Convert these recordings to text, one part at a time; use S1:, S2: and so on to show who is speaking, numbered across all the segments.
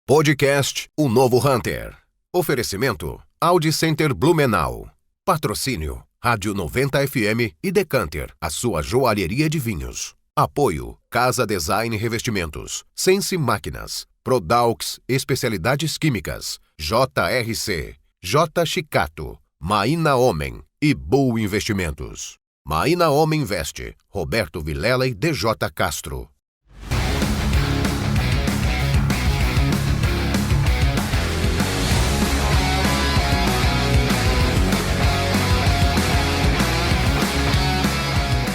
S1: Podcast O Novo Hunter. Oferecimento Audi Center Blumenau. Patrocínio Rádio 90 FM e Decanter, a sua joalheria de vinhos. Apoio Casa Design Revestimentos, Sense Máquinas, Prodaux Especialidades Químicas, JRC, J Chicato, Maína Homem e Bull Investimentos. Maína Homem Investe, Roberto Vilela e DJ Castro.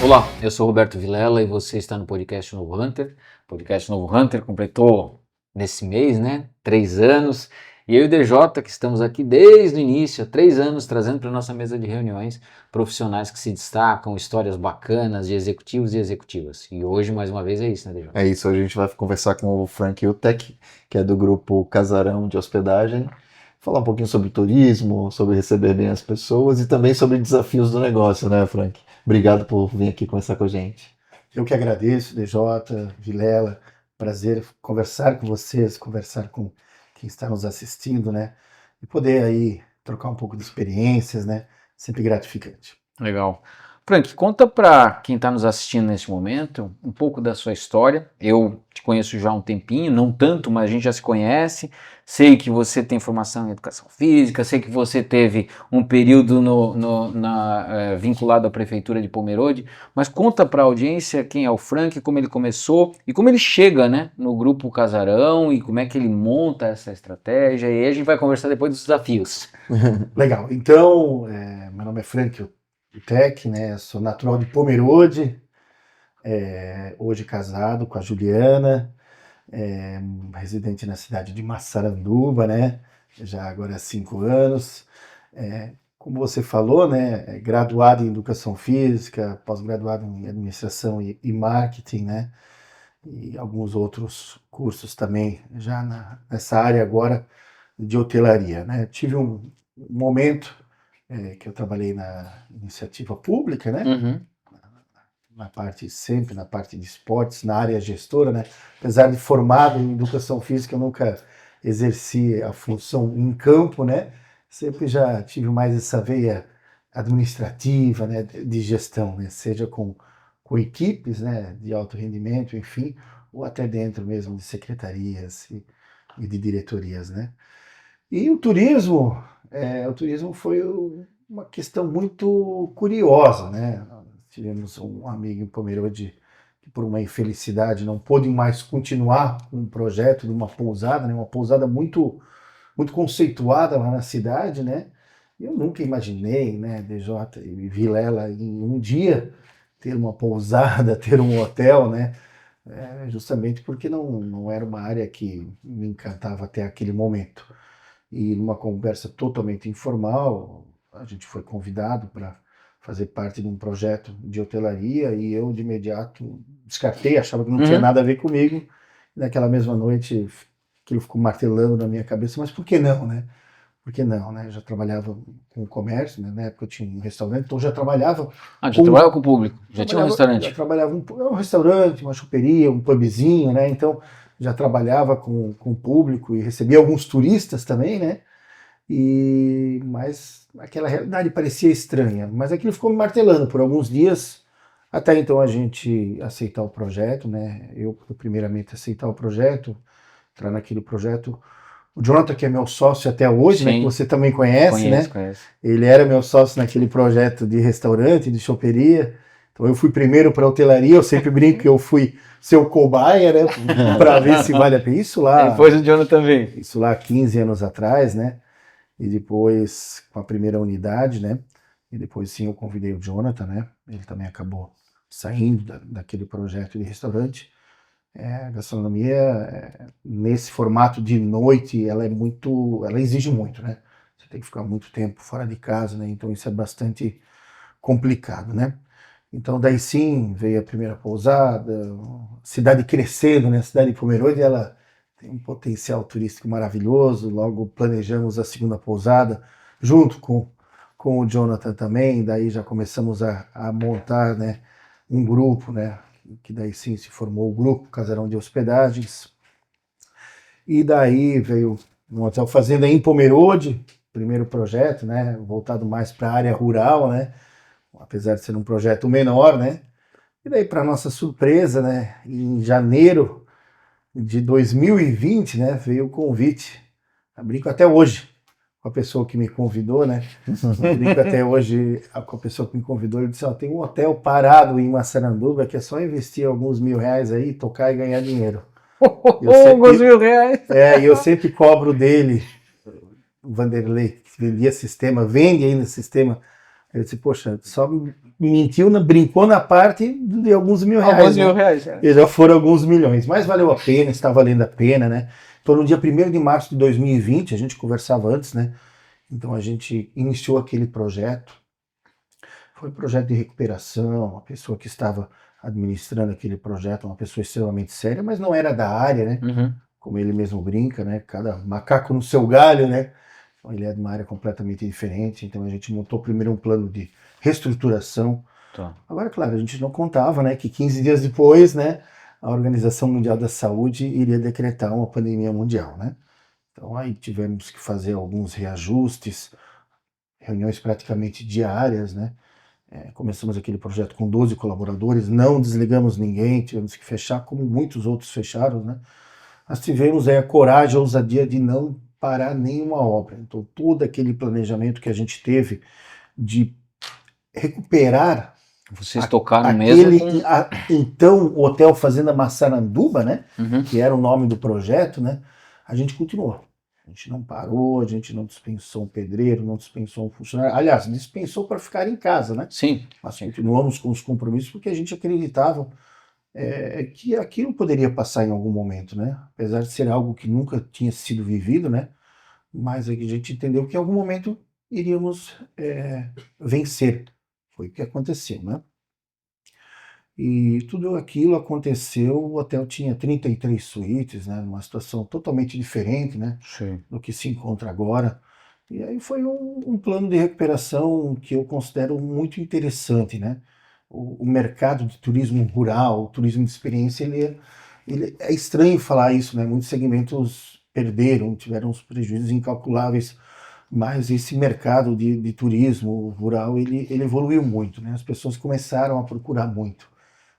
S2: Olá, eu sou Roberto Vilela e você está no podcast Novo Hunter. O podcast Novo Hunter completou nesse mês, 3 anos. E eu e o DJ, que estamos aqui desde o início, há 3 anos, trazendo para a nossa mesa de reuniões profissionais que se destacam, histórias bacanas de executivos e executivas. E hoje, mais uma vez, é isso, né, DJ?
S3: É isso, hoje a gente vai conversar com o Frank Utek, que é do grupo Casarão de Hospedagem, falar um pouquinho sobre turismo, sobre receber bem as pessoas e também sobre desafios do negócio, né, Frank? Obrigado por vir aqui conversar com a gente.
S4: Eu que agradeço, DJ, Vilela, prazer conversar com vocês, conversar com quem está nos assistindo, né? E poder aí trocar um pouco de experiências, né? Sempre gratificante.
S2: Legal. Frank, conta para quem está nos assistindo neste momento um pouco da sua história. Eu te conheço já há um tempinho, não tanto, mas a gente já se conhece. Sei que você tem formação em educação física, sei que você teve um período vinculado à prefeitura de Pomerode, mas conta para a audiência quem é o Frank, como ele começou e como ele chega, no grupo Casarão e como é que ele monta essa estratégia. E aí a gente vai conversar depois dos desafios.
S4: Legal. Então, meu nome é Frank Utek, né? Sou natural de Pomerode, hoje casado com a Juliana, residente na cidade de Massaranduba, né? Já agora há 5 anos. Como você falou, né? Graduado em Educação Física, pós-graduado em Administração e Marketing, né? E alguns outros cursos também já nessa área agora de hotelaria, né? Tive um momento que eu trabalhei na iniciativa pública, né?
S2: Uhum.
S4: Sempre na parte de esportes, na área gestora, né? Apesar de formado em educação física, eu nunca exerci a função em campo, né? Sempre já tive mais essa veia administrativa, né? De gestão, né? Seja com equipes, né? De alto rendimento, enfim, ou até dentro mesmo de secretarias e de diretorias, né? E o turismo foi uma questão muito curiosa, né? Tivemos um amigo em Pomerode que por uma infelicidade não pôde mais continuar com o projeto de uma pousada, né? Uma pousada muito, muito conceituada lá na cidade, né? Eu nunca imaginei, né, DJ e Vilela, em um dia ter uma pousada, ter um hotel, né? Justamente porque não era uma área que me encantava até aquele momento. E numa conversa totalmente informal, a gente foi convidado para fazer parte de um projeto de hotelaria e eu de imediato descartei, achava que não tinha nada a ver comigo. E naquela mesma noite aquilo ficou martelando na minha cabeça, mas por que não, né? Por que não, né? Eu já trabalhava com comércio, né? Na época eu tinha um restaurante, então eu já trabalhava...
S2: trabalhava com o público, já tinha um restaurante.
S4: Já trabalhava um restaurante, uma choperia, um pubzinho, né? Então já trabalhava com o público e recebia alguns turistas também, né? Mas aquela realidade parecia estranha, mas aquilo ficou me martelando por alguns dias, até então a gente aceitar o projeto, né? Eu primeiramente aceitar o projeto, entrar naquele projeto. O Jonathan, que é meu sócio até hoje, né? Que você também conhece, né?
S2: Conheço.
S4: Ele era meu sócio naquele projeto de restaurante, de choperia. Então eu fui primeiro para a hotelaria, eu sempre brinco que eu fui seu cobaia, né? Para ver se vale a pena. Isso lá...
S2: Depois o Jonathan também.
S4: Isso lá 15 anos atrás, né? E depois com a primeira unidade, né? E depois sim eu convidei o Jonathan, né? Ele também acabou saindo daquele projeto de restaurante. A gastronomia, nesse formato de noite, ela exige muito, né? Você tem que ficar muito tempo fora de casa, né? Então isso é bastante complicado, né? Então daí sim veio a primeira pousada, cidade crescendo, né? A cidade de Pomerode, ela tem um potencial turístico maravilhoso. Logo planejamos a segunda pousada junto com o Jonathan também. Daí já começamos a montar, né, um grupo, né? Que daí sim se formou o grupo Casarão de Hospedagens. E daí veio um hotel fazenda em Pomerode, primeiro projeto, né? Voltado mais para a área rural, né? Apesar de ser um projeto menor, né? E daí, para nossa surpresa, né? Em janeiro de 2020, né? Veio o convite. Eu brinco até hoje com a pessoa que me convidou, né? Eu brinco até hoje com a pessoa que me convidou. Ele disse: ó, tem um hotel parado em Massaranduba que é só investir alguns R$ 1.000 aí, tocar e ganhar dinheiro.
S2: Alguns R$ 1.000.
S4: E eu sempre cobro dele, o Vanderlei, que vendia sistema, vende ainda sistema. Eu disse: poxa, só mentiu, brincou na parte de alguns R$ 1.000.
S2: Alguns
S4: né?
S2: R$ 1.000.
S4: E já foram alguns milhões, mas valeu a pena, está valendo a pena, né? Então, no dia 1º de março de 2020, a gente conversava antes, né? Então, a gente iniciou aquele projeto. Foi um projeto de recuperação, a pessoa que estava administrando aquele projeto, uma pessoa extremamente séria, mas não era da área, né?
S2: Uhum.
S4: Como ele mesmo brinca, né? Cada macaco no seu galho, né? Então, ele é de uma área completamente diferente. Então, a gente montou primeiro um plano de reestruturação.
S2: Tá.
S4: Agora, claro, a gente não contava, né, que 15 dias depois, né, a Organização Mundial da Saúde iria decretar uma pandemia mundial, né? Então aí tivemos que fazer alguns reajustes, reuniões praticamente diárias, né? Começamos aquele projeto com 12 colaboradores, não desligamos ninguém, tivemos que fechar como muitos outros fecharam, né? Nós tivemos aí a coragem, a ousadia de não parar nenhuma obra. Então todo aquele planejamento que a gente teve de recuperar
S2: Vocês tocaram mesmo com...
S4: então o Hotel Fazenda Massaranduba, né?
S2: Uhum.
S4: Que era o nome do projeto, né? A gente continuou. A gente não parou, a gente não dispensou um pedreiro, não dispensou um funcionário. Aliás, dispensou para ficar em casa, né?
S2: Sim.
S4: Mas continuamos com os compromissos porque a gente acreditava que aquilo poderia passar em algum momento, né? Apesar de ser algo que nunca tinha sido vivido, né? Mas a gente entendeu que em algum momento iríamos vencer. Foi o que aconteceu, né? E tudo aquilo aconteceu, o hotel tinha 33 suítes, né? Numa situação totalmente diferente, né?
S2: Sim.
S4: Do que se encontra agora. E aí foi um plano de recuperação que eu considero muito interessante, né? O mercado de turismo rural, o turismo de experiência, ele é estranho falar isso, né? Muitos segmentos perderam, tiveram uns prejuízos incalculáveis, mas esse mercado de turismo rural, ele evoluiu muito, né? As pessoas começaram a procurar muito.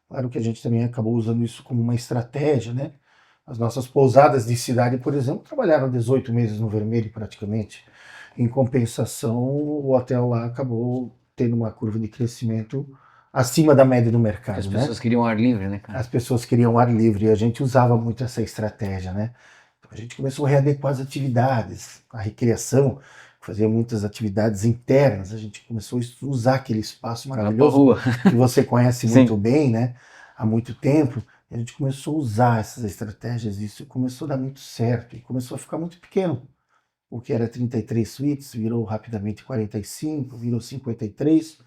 S4: Claro que a gente também acabou usando isso como uma estratégia, né? As nossas pousadas de cidade, por exemplo, trabalharam 18 meses no vermelho praticamente. Em compensação, o hotel lá acabou tendo uma curva de crescimento acima da média do mercado,
S2: Porque as
S4: né?
S2: pessoas queriam ar livre, né, cara?
S4: As pessoas queriam ar livre e a gente usava muito essa estratégia, né? Então, a gente começou a readequar as atividades, a recreação, fazia muitas atividades internas, a gente começou a usar aquele espaço maravilhoso que você conhece muito bem, né? Há muito tempo. E a gente começou a usar essas estratégias e isso começou a dar muito certo e começou a ficar muito pequeno. O que era 33 suítes virou rapidamente 45, virou 53.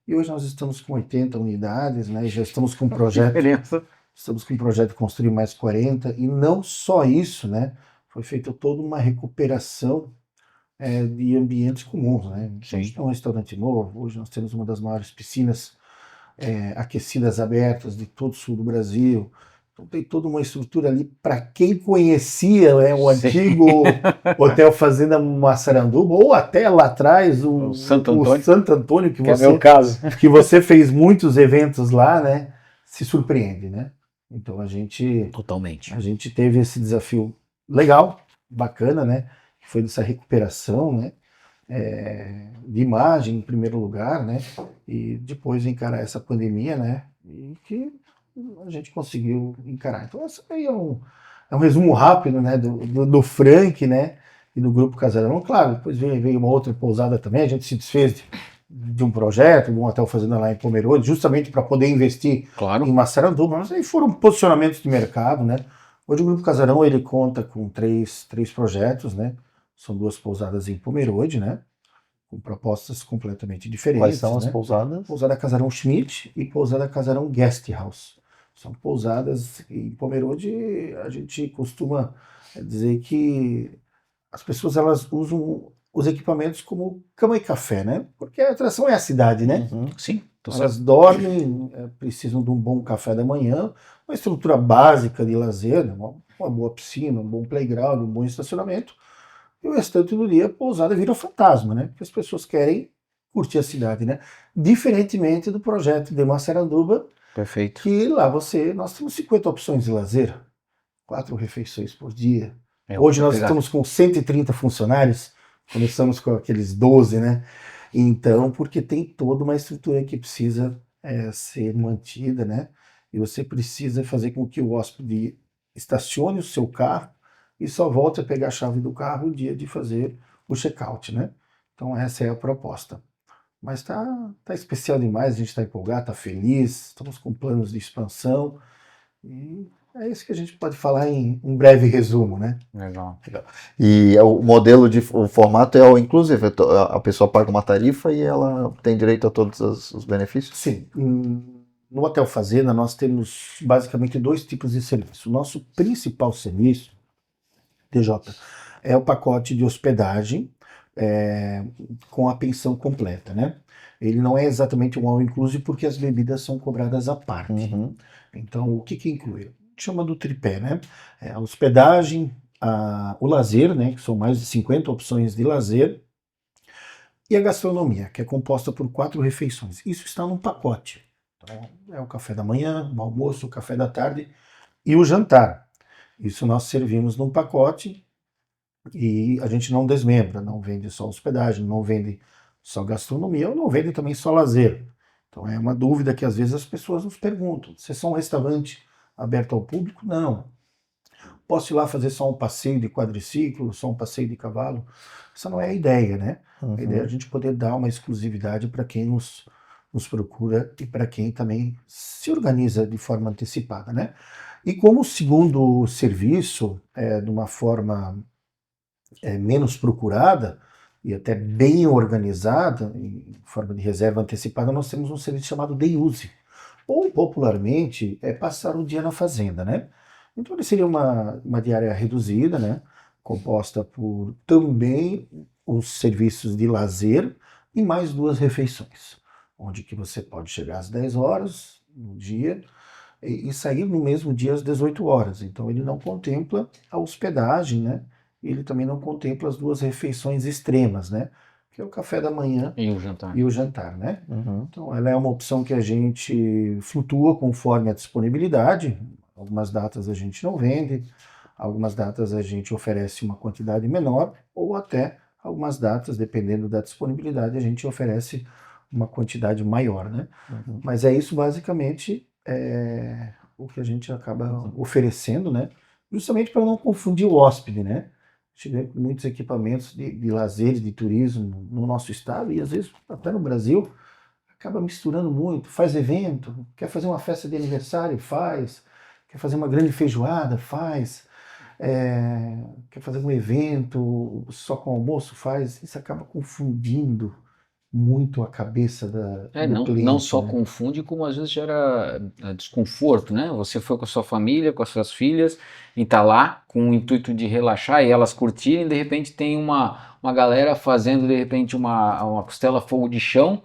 S4: E hoje nós estamos com 80 unidades, né? E já estamos com um projeto. Estamos com um projeto de construir mais 40. E não só isso, né? Foi feita toda uma recuperação de ambientes comuns, né?
S2: Sim.
S4: A gente tem um restaurante novo. Hoje nós temos uma das maiores piscinas aquecidas abertas de todo o sul do Brasil. Então tem toda uma estrutura ali para quem conhecia o antigo Hotel Fazenda Massaranduba, ou até lá atrás o Santo Antônio, que
S2: é meu caso.
S4: Que você fez muitos eventos lá, né? Se surpreende, né? Então a gente teve esse desafio legal, bacana, né? Que foi dessa recuperação, né? De imagem em primeiro lugar, né? E depois encarar essa pandemia, né? E que a gente conseguiu encarar. Então, esse aí é um resumo rápido, né, do Frank, né, e do Grupo Casarão. Claro, depois veio uma outra pousada também, a gente se desfez de um projeto, de um hotel fazenda lá em Pomerode, justamente para poder investir em Massaranduba, mas aí foram posicionamentos de mercado, né. Hoje o Grupo Casarão, ele conta com três projetos, né, são 2 pousadas em Pomerode, né, com propostas completamente diferentes.
S3: Quais são
S4: né?
S3: as pousadas?
S4: Pousada Casarão Schmidt e Pousada Casarão Guest House. São pousadas em Pomerode, a gente costuma dizer que as pessoas elas usam os equipamentos como cama e café, né? Porque a atração é a cidade, né?
S3: Uhum.
S2: Sim.
S4: Elas dormem, precisam de um bom café da manhã, uma estrutura básica de lazer, né? uma boa piscina, um bom playground, um bom estacionamento, e o restante do dia a pousada vira fantasma, né? Porque as pessoas querem curtir a cidade, né? Diferentemente do projeto de Massaranduba,
S2: Perfeito.
S4: que lá nós temos 50 opções de lazer, 4 refeições por dia.
S2: É,
S4: Hoje nós
S2: pegar.
S4: estamos com 130 funcionários, começamos com aqueles 12, né? Então, porque tem toda uma estrutura que precisa ser mantida, né? E você precisa fazer com que o hóspede estacione o seu carro e só volte a pegar a chave do carro no dia de fazer o check-out, né? Então essa é a proposta. Mas tá especial demais, a gente está empolgado, está feliz, estamos com planos de expansão e é isso que a gente pode falar em um breve resumo, né?
S2: Legal.
S3: E o o formato é o inclusive, a pessoa paga uma tarifa e ela tem direito a todos os benefícios?
S4: Sim, no Hotel Fazenda nós temos basicamente 2 tipos de serviço. O nosso principal serviço, DJ, é o pacote de hospedagem com a pensão completa, né? Ele não é exatamente um all-inclusive porque as bebidas são cobradas à parte.
S3: Uhum.
S4: Então, o que inclui? Chama do tripé, né? A hospedagem, o lazer, né? Que são mais de 50 opções de lazer, e a gastronomia, que é composta por 4 refeições. Isso está num pacote. Então, é o café da manhã, o almoço, o café da tarde e o jantar. Isso nós servimos num pacote e a gente não desmembra, não vende só hospedagem, não vende só gastronomia, ou não vende também só lazer. Então é uma dúvida que às vezes as pessoas nos perguntam. Vocês são um restaurante aberto ao público? Não. Posso ir lá fazer só um passeio de quadriciclo, só um passeio de cavalo? Essa não é a ideia, né? A ideia é a gente poder dar uma exclusividade para quem nos procura e para quem também se organiza de forma antecipada, né? E como segundo serviço, de uma forma menos procurada e até bem organizada, em forma de reserva antecipada, nós temos um serviço chamado Day Use, ou popularmente é passar o dia na fazenda, né? Então ele seria uma diária reduzida, né? Composta por também os serviços de lazer e mais 2 refeições, onde que você pode chegar às 10 horas no dia e sair no mesmo dia às 18 horas. Então ele não contempla a hospedagem, né? Ele também não contempla as 2 refeições extremas, né? Que é o café da manhã
S2: E o jantar.
S4: né?
S3: Uhum.
S4: Então ela é uma opção que a gente flutua conforme a disponibilidade. Algumas datas a gente não vende, algumas datas a gente oferece uma quantidade menor, ou até algumas datas, dependendo da disponibilidade, a gente oferece uma quantidade maior, né?
S3: Uhum.
S4: Mas é isso basicamente o que a gente acaba oferecendo, né? Justamente para não confundir o hóspede, né? A gente vê muitos equipamentos de lazer, de turismo no nosso estado e às vezes até no Brasil acaba misturando muito, faz evento, quer fazer uma festa de aniversário, faz, quer fazer uma grande feijoada, faz, quer fazer um evento só com almoço, faz, isso acaba confundindo muito a cabeça do cliente,
S2: Não só
S4: né?
S2: confunde, como às vezes gera desconforto, né? Você foi com a sua família, com as suas filhas, e tá lá com o intuito de relaxar e elas curtirem, de repente tem uma galera fazendo de repente uma costela fogo de chão,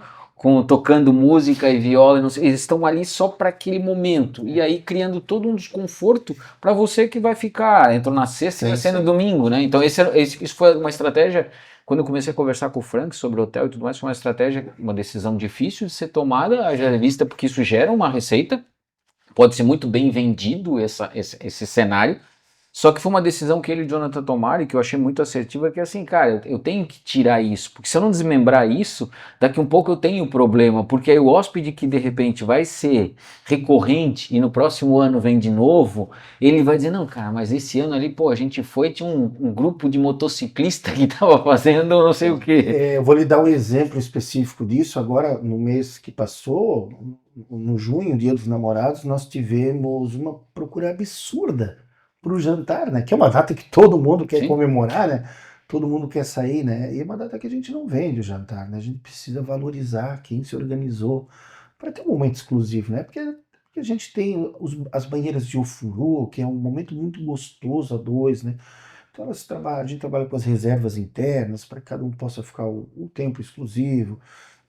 S2: tocando música e viola, e não sei, eles estão ali só para aquele momento, e aí criando todo um desconforto para você que vai ficar, entrou na sexta e vai ser no domingo, né? Então isso foi uma estratégia. Quando eu comecei a conversar com o Frank sobre o hotel e tudo mais, foi uma estratégia, uma decisão difícil de ser tomada, haja vista, porque isso gera uma receita, pode ser muito bem vendido esse cenário, só que foi uma decisão que ele e o Jonathan tomaram e que eu achei muito assertiva, que é assim, cara, eu tenho que tirar isso, porque se eu não desmembrar isso, daqui um pouco eu tenho problema, porque aí o hóspede que de repente vai ser recorrente e no próximo ano vem de novo, ele vai dizer, não, cara, mas esse ano ali, pô, a gente foi, tinha um grupo de motociclista que tava fazendo não sei o quê.
S4: Eu vou lhe dar um exemplo específico disso. Agora, no mês que passou, no junho, Dia dos Namorados, nós tivemos uma procura absurda para o jantar, né? Que é uma data que todo mundo quer comemorar, né? Todo mundo quer sair, né? E é uma data que a gente não vende o jantar, né? A gente precisa valorizar quem se organizou para ter um momento exclusivo, né? Porque a gente tem as banheiras de ofurô, que é um momento muito gostoso a dois, né? Então a gente trabalha com as reservas internas para que cada um possa ficar o tempo exclusivo.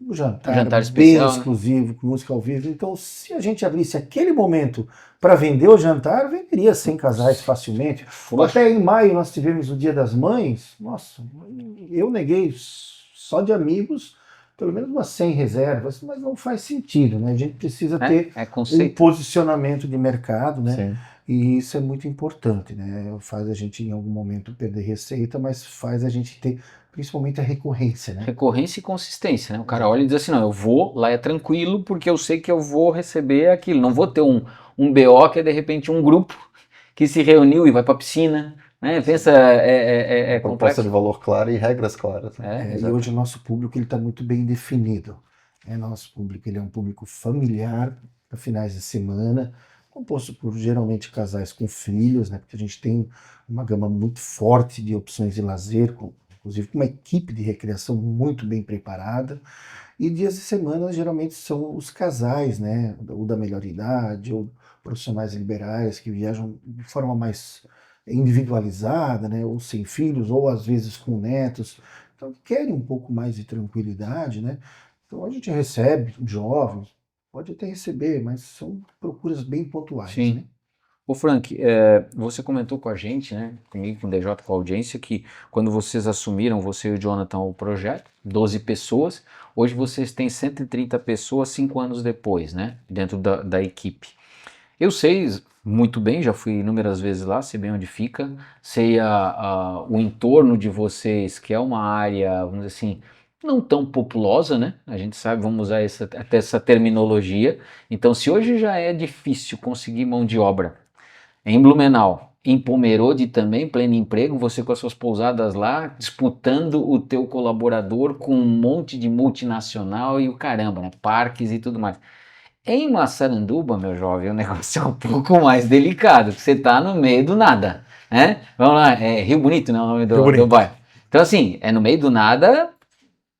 S4: um jantar,
S2: jantar
S4: bem
S2: especial, né?
S4: exclusivo, com música ao vivo. Então, se a gente abrisse aquele momento para vender o jantar, venderia 100 casais facilmente. Ou até em maio nós tivemos o Dia das Mães. Nossa, eu neguei só de amigos, pelo menos umas 100 reservas, mas não faz sentido, né? A gente precisa ter um
S2: conceito.
S4: posicionamento de mercado, né?
S3: Sim.
S4: E isso é muito importante, né? Faz a gente em algum momento perder receita, mas faz a gente ter principalmente a recorrência, né?
S2: Recorrência e consistência, né? O cara olha e diz assim, não, eu vou, lá é tranquilo, porque eu sei que eu vou receber aquilo. Não vou ter um BO que é de repente um grupo que se reuniu e vai pra piscina, né? Pensa,
S3: Proposta
S2: complexo.
S3: de valor clara e regras claras. Né?
S4: E hoje o nosso público está muito bem definido. Nosso público ele é um público familiar, para finais de semana, composto por geralmente casais com filhos, né? Porque a gente tem uma gama muito forte de opções de lazer, inclusive com uma equipe de recreação muito bem preparada. E dias de semana geralmente são os casais, né? Ou da melhor idade, ou profissionais liberais que viajam de forma mais individualizada, né? Ou sem filhos, ou às vezes com netos. Então querem um pouco mais de tranquilidade, né? Então a gente recebe jovens, pode até receber, mas são procuras bem pontuais,
S2: Sim.
S4: né?
S2: Ô Frank, você comentou com a gente, né, comigo, com o DJ, com a audiência, que quando vocês assumiram, você e o Jonathan, o projeto, 12 pessoas, hoje vocês têm 130 pessoas 5 anos depois, né, dentro da equipe. Eu sei muito bem, já fui inúmeras vezes lá, sei bem onde fica, sei o entorno de vocês, que é uma área, vamos dizer assim, não tão populosa, né? A gente sabe, vamos usar até essa terminologia. Então, se hoje já é difícil conseguir mão de obra em Blumenau, em Pomerode também, pleno emprego, você com as suas pousadas lá, disputando o teu colaborador com um monte de multinacional e o caramba, né? Parques e tudo mais. Em Massaranduba, meu jovem, o negócio é um pouco mais delicado, você tá no meio do nada, né? Vamos lá, é Rio Bonito, né, o nome do bairro. Então, assim, é no meio do nada,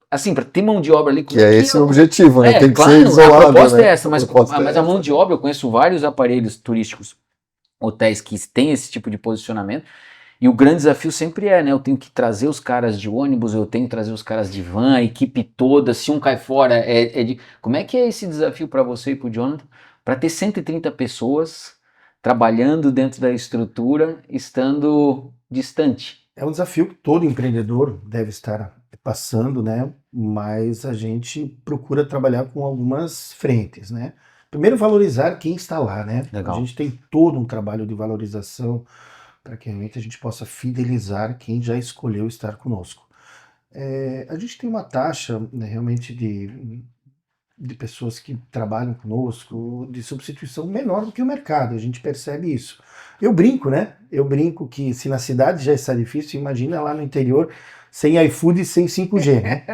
S2: assim, para ter mão de obra ali...
S3: Que é esse o objetivo, né? Tem que ser
S2: claro,
S3: isolado,
S2: a proposta
S3: né?
S2: é essa, mas a
S3: essa.
S2: mão de obra, eu conheço vários aparelhos turísticos, hotéis que têm esse tipo de posicionamento, e o grande desafio sempre é, né? Eu tenho que trazer os caras de ônibus, eu tenho que trazer os caras de van, a equipe toda, se um cai fora, Como é que é esse desafio para você e para o Jonathan, para ter 130 pessoas trabalhando dentro da estrutura, estando distante?
S4: É um desafio que todo empreendedor deve estar passando, né? Mas a gente procura trabalhar com algumas frentes, né? Primeiro, valorizar quem está lá, né?
S2: Legal.
S4: A gente tem todo um trabalho de valorização para que realmente a gente possa fidelizar quem já escolheu estar conosco. A gente tem uma taxa, né, realmente de pessoas que trabalham conosco, de substituição menor do que o mercado, a gente percebe isso. Eu brinco, né? Eu brinco que se na cidade já está difícil, imagina lá no interior sem iFood e sem 5G, né?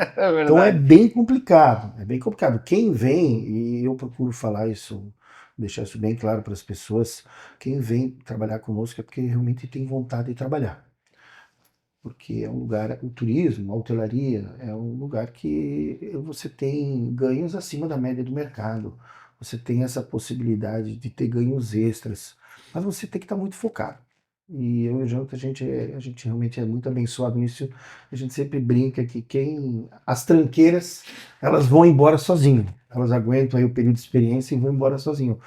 S4: Então é bem complicado, é bem complicado. Quem vem, e eu procuro falar isso, deixar isso bem claro para as pessoas, quem vem trabalhar conosco é porque realmente tem vontade de trabalhar. Porque é um lugar, o turismo, a hotelaria, é um lugar que você tem ganhos acima da média do mercado. Você tem essa possibilidade de ter ganhos extras, mas você tem que estar muito focado. E eu e o Jonathan, a gente realmente é muito abençoado nisso. A gente sempre brinca que as tranqueiras, elas vão embora sozinho. Elas aguentam aí o período de experiência e vão embora sozinho.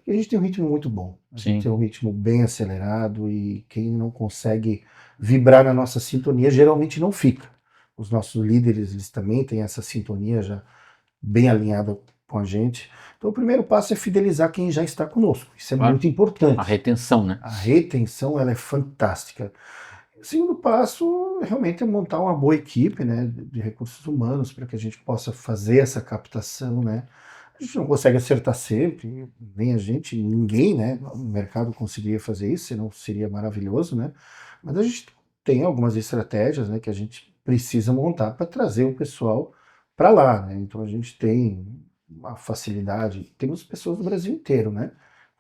S4: E a gente tem um ritmo muito bom. A gente tem um ritmo bem acelerado e quem não consegue vibrar na nossa sintonia geralmente não fica. Os nossos líderes, eles também têm essa sintonia já bem alinhada com a gente. Então o primeiro passo é fidelizar quem já está conosco. Isso é muito importante.
S2: A retenção, né?
S4: A retenção, ela é fantástica. O segundo passo realmente é montar uma boa equipe, né, de recursos humanos para que a gente possa fazer essa captação, né? A gente não consegue acertar sempre, nem a gente, ninguém, né? O mercado conseguiria fazer isso, senão seria maravilhoso, né? Mas a gente tem algumas estratégias, né, que a gente precisa montar para trazer o pessoal para lá, né? Então a gente tem uma facilidade, temos pessoas do Brasil inteiro, né?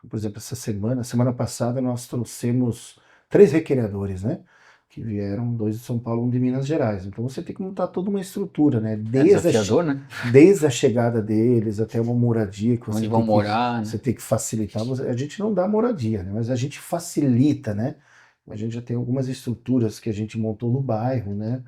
S4: Por exemplo, semana passada nós trouxemos 3 recreadores, né? Que vieram, 2 de São Paulo, 1 de Minas Gerais. Então você tem que montar toda uma estrutura, né?
S2: Desafiador, né?
S4: Desde a chegada deles até uma moradia que
S2: onde vão morar,
S4: você tem que facilitar. A gente não dá moradia, né? Mas a gente facilita, né? A gente já tem algumas estruturas que a gente montou no bairro, né?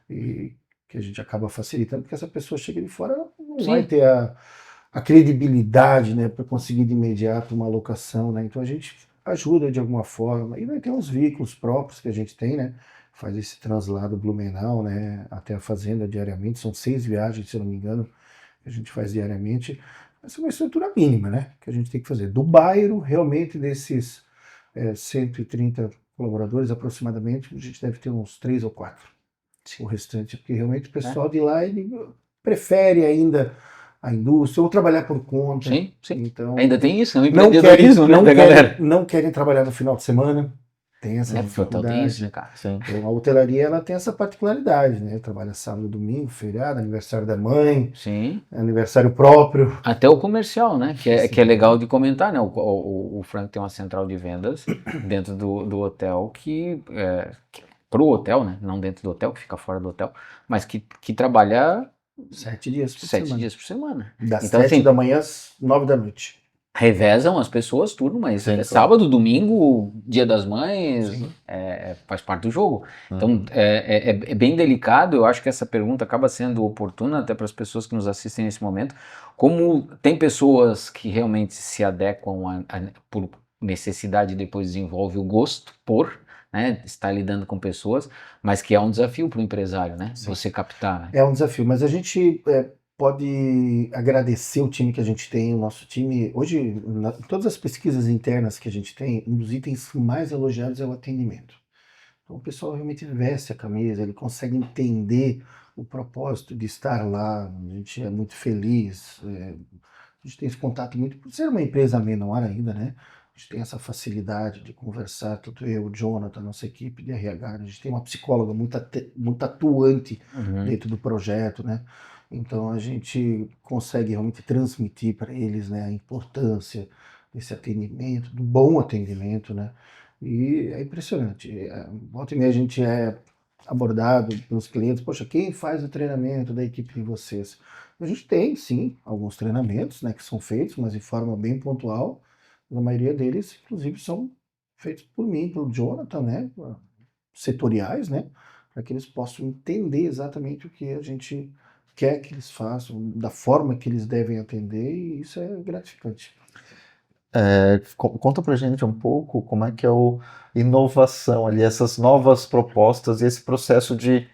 S4: E que a gente acaba facilitando, porque essa pessoa chega de fora, não vai ter a credibilidade, né, para conseguir de imediato uma alocação, né? Então a gente ajuda de alguma forma. E daí tem os veículos próprios que a gente tem, né? Faz esse translado Blumenau, né, até a fazenda diariamente. São 6 viagens, se eu não me engano, que a gente faz diariamente. Essa é uma estrutura mínima, né, que a gente tem que fazer. Do bairro, realmente, desses 130 colaboradores aproximadamente, a gente deve ter uns 3 ou 4. O restante, porque realmente o pessoal de lá ele prefere ainda a indústria ou trabalhar por conta.
S2: Sim, sim.
S4: Então,
S2: Ainda tem isso, né? O
S4: não
S2: empreendedorismo,
S4: querem,
S2: né, da galera.
S4: não querem trabalhar no final de semana. Tem essa
S2: Total tem
S4: dificuldade.
S2: isso, né, cara?
S3: Sim.
S4: Então, a hotelaria ela tem essa particularidade, né? Trabalha sábado, domingo, feriado, aniversário da mãe,
S2: Sim.
S4: aniversário próprio.
S2: Até o comercial, né?
S4: Sim.
S2: Que é legal de comentar, né? O Frank tem uma central de vendas dentro do hotel que pro hotel, né? Não dentro do hotel, que fica fora do hotel, mas que trabalha
S4: 7 dias por
S2: 7
S4: semana.
S2: dias por semana.
S4: Das
S2: Então,
S4: 7
S2: assim,
S4: da manhã às 9 da noite.
S2: revezam as pessoas, turno, mas
S3: Sim, claro.
S2: sábado, domingo, Dia das Mães,
S4: Sim.
S2: faz parte do jogo. Então é bem delicado. Eu acho que essa pergunta acaba sendo oportuna até para as pessoas que nos assistem nesse momento. Como tem pessoas que realmente se adequam por necessidade e depois desenvolve o gosto por, né, estar lidando com pessoas, mas que é um desafio para o empresário, né?
S4: Sim.
S2: Você captar, né?
S4: É um desafio, mas a gente pode agradecer o time que a gente tem, o nosso time. Hoje, em todas as pesquisas internas que a gente tem, um dos itens mais elogiados é o atendimento. Então o pessoal realmente veste a camisa, ele consegue entender o propósito de estar lá, a gente é muito feliz, a gente tem esse contato muito, por ser uma empresa menor ainda, né? A gente tem essa facilidade de conversar, tanto eu, o Jonathan, nossa equipe de RH, a gente tem uma psicóloga muito atuante dentro do projeto, né? Então a gente consegue realmente transmitir para eles, né, a importância desse atendimento, do bom atendimento, né? E é impressionante. Volta e meia a gente é abordado pelos clientes, poxa, quem faz o treinamento da equipe de vocês? A gente tem, sim, alguns treinamentos, né, que são feitos, mas de forma bem pontual. A maioria deles, inclusive, são feitos por mim, pelo Jonathan, né, setoriais, né, para que eles possam entender exatamente o que a gente quer que eles façam, da forma que eles devem atender, e isso é gratificante.
S3: Conta pra gente um pouco como é que é a inovação ali, essas novas propostas e esse processo de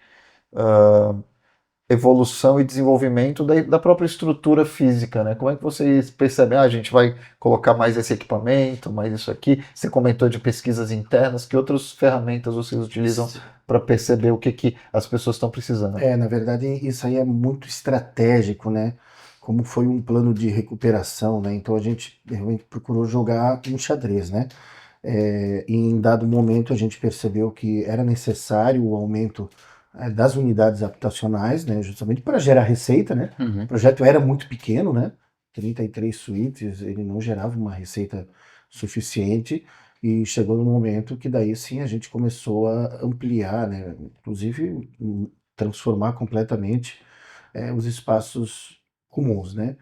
S3: evolução e desenvolvimento da própria estrutura física, né? Como é que vocês percebem, a gente vai colocar mais esse equipamento, mais isso aqui? Você comentou de pesquisas internas, que outras ferramentas vocês utilizam para perceber o que as pessoas estão precisando?
S4: Na verdade, isso aí é muito estratégico, né? Como foi um plano de recuperação, né? Então a gente realmente procurou jogar um xadrez, né? E em dado momento a gente percebeu que era necessário o aumento das unidades habitacionais, né? Justamente para gerar receita, né? O projeto era muito pequeno, né? 33 suítes, ele não gerava uma receita suficiente. E chegou no momento que daí sim a gente começou a ampliar, né? Inclusive transformar completamente os espaços comuns, né?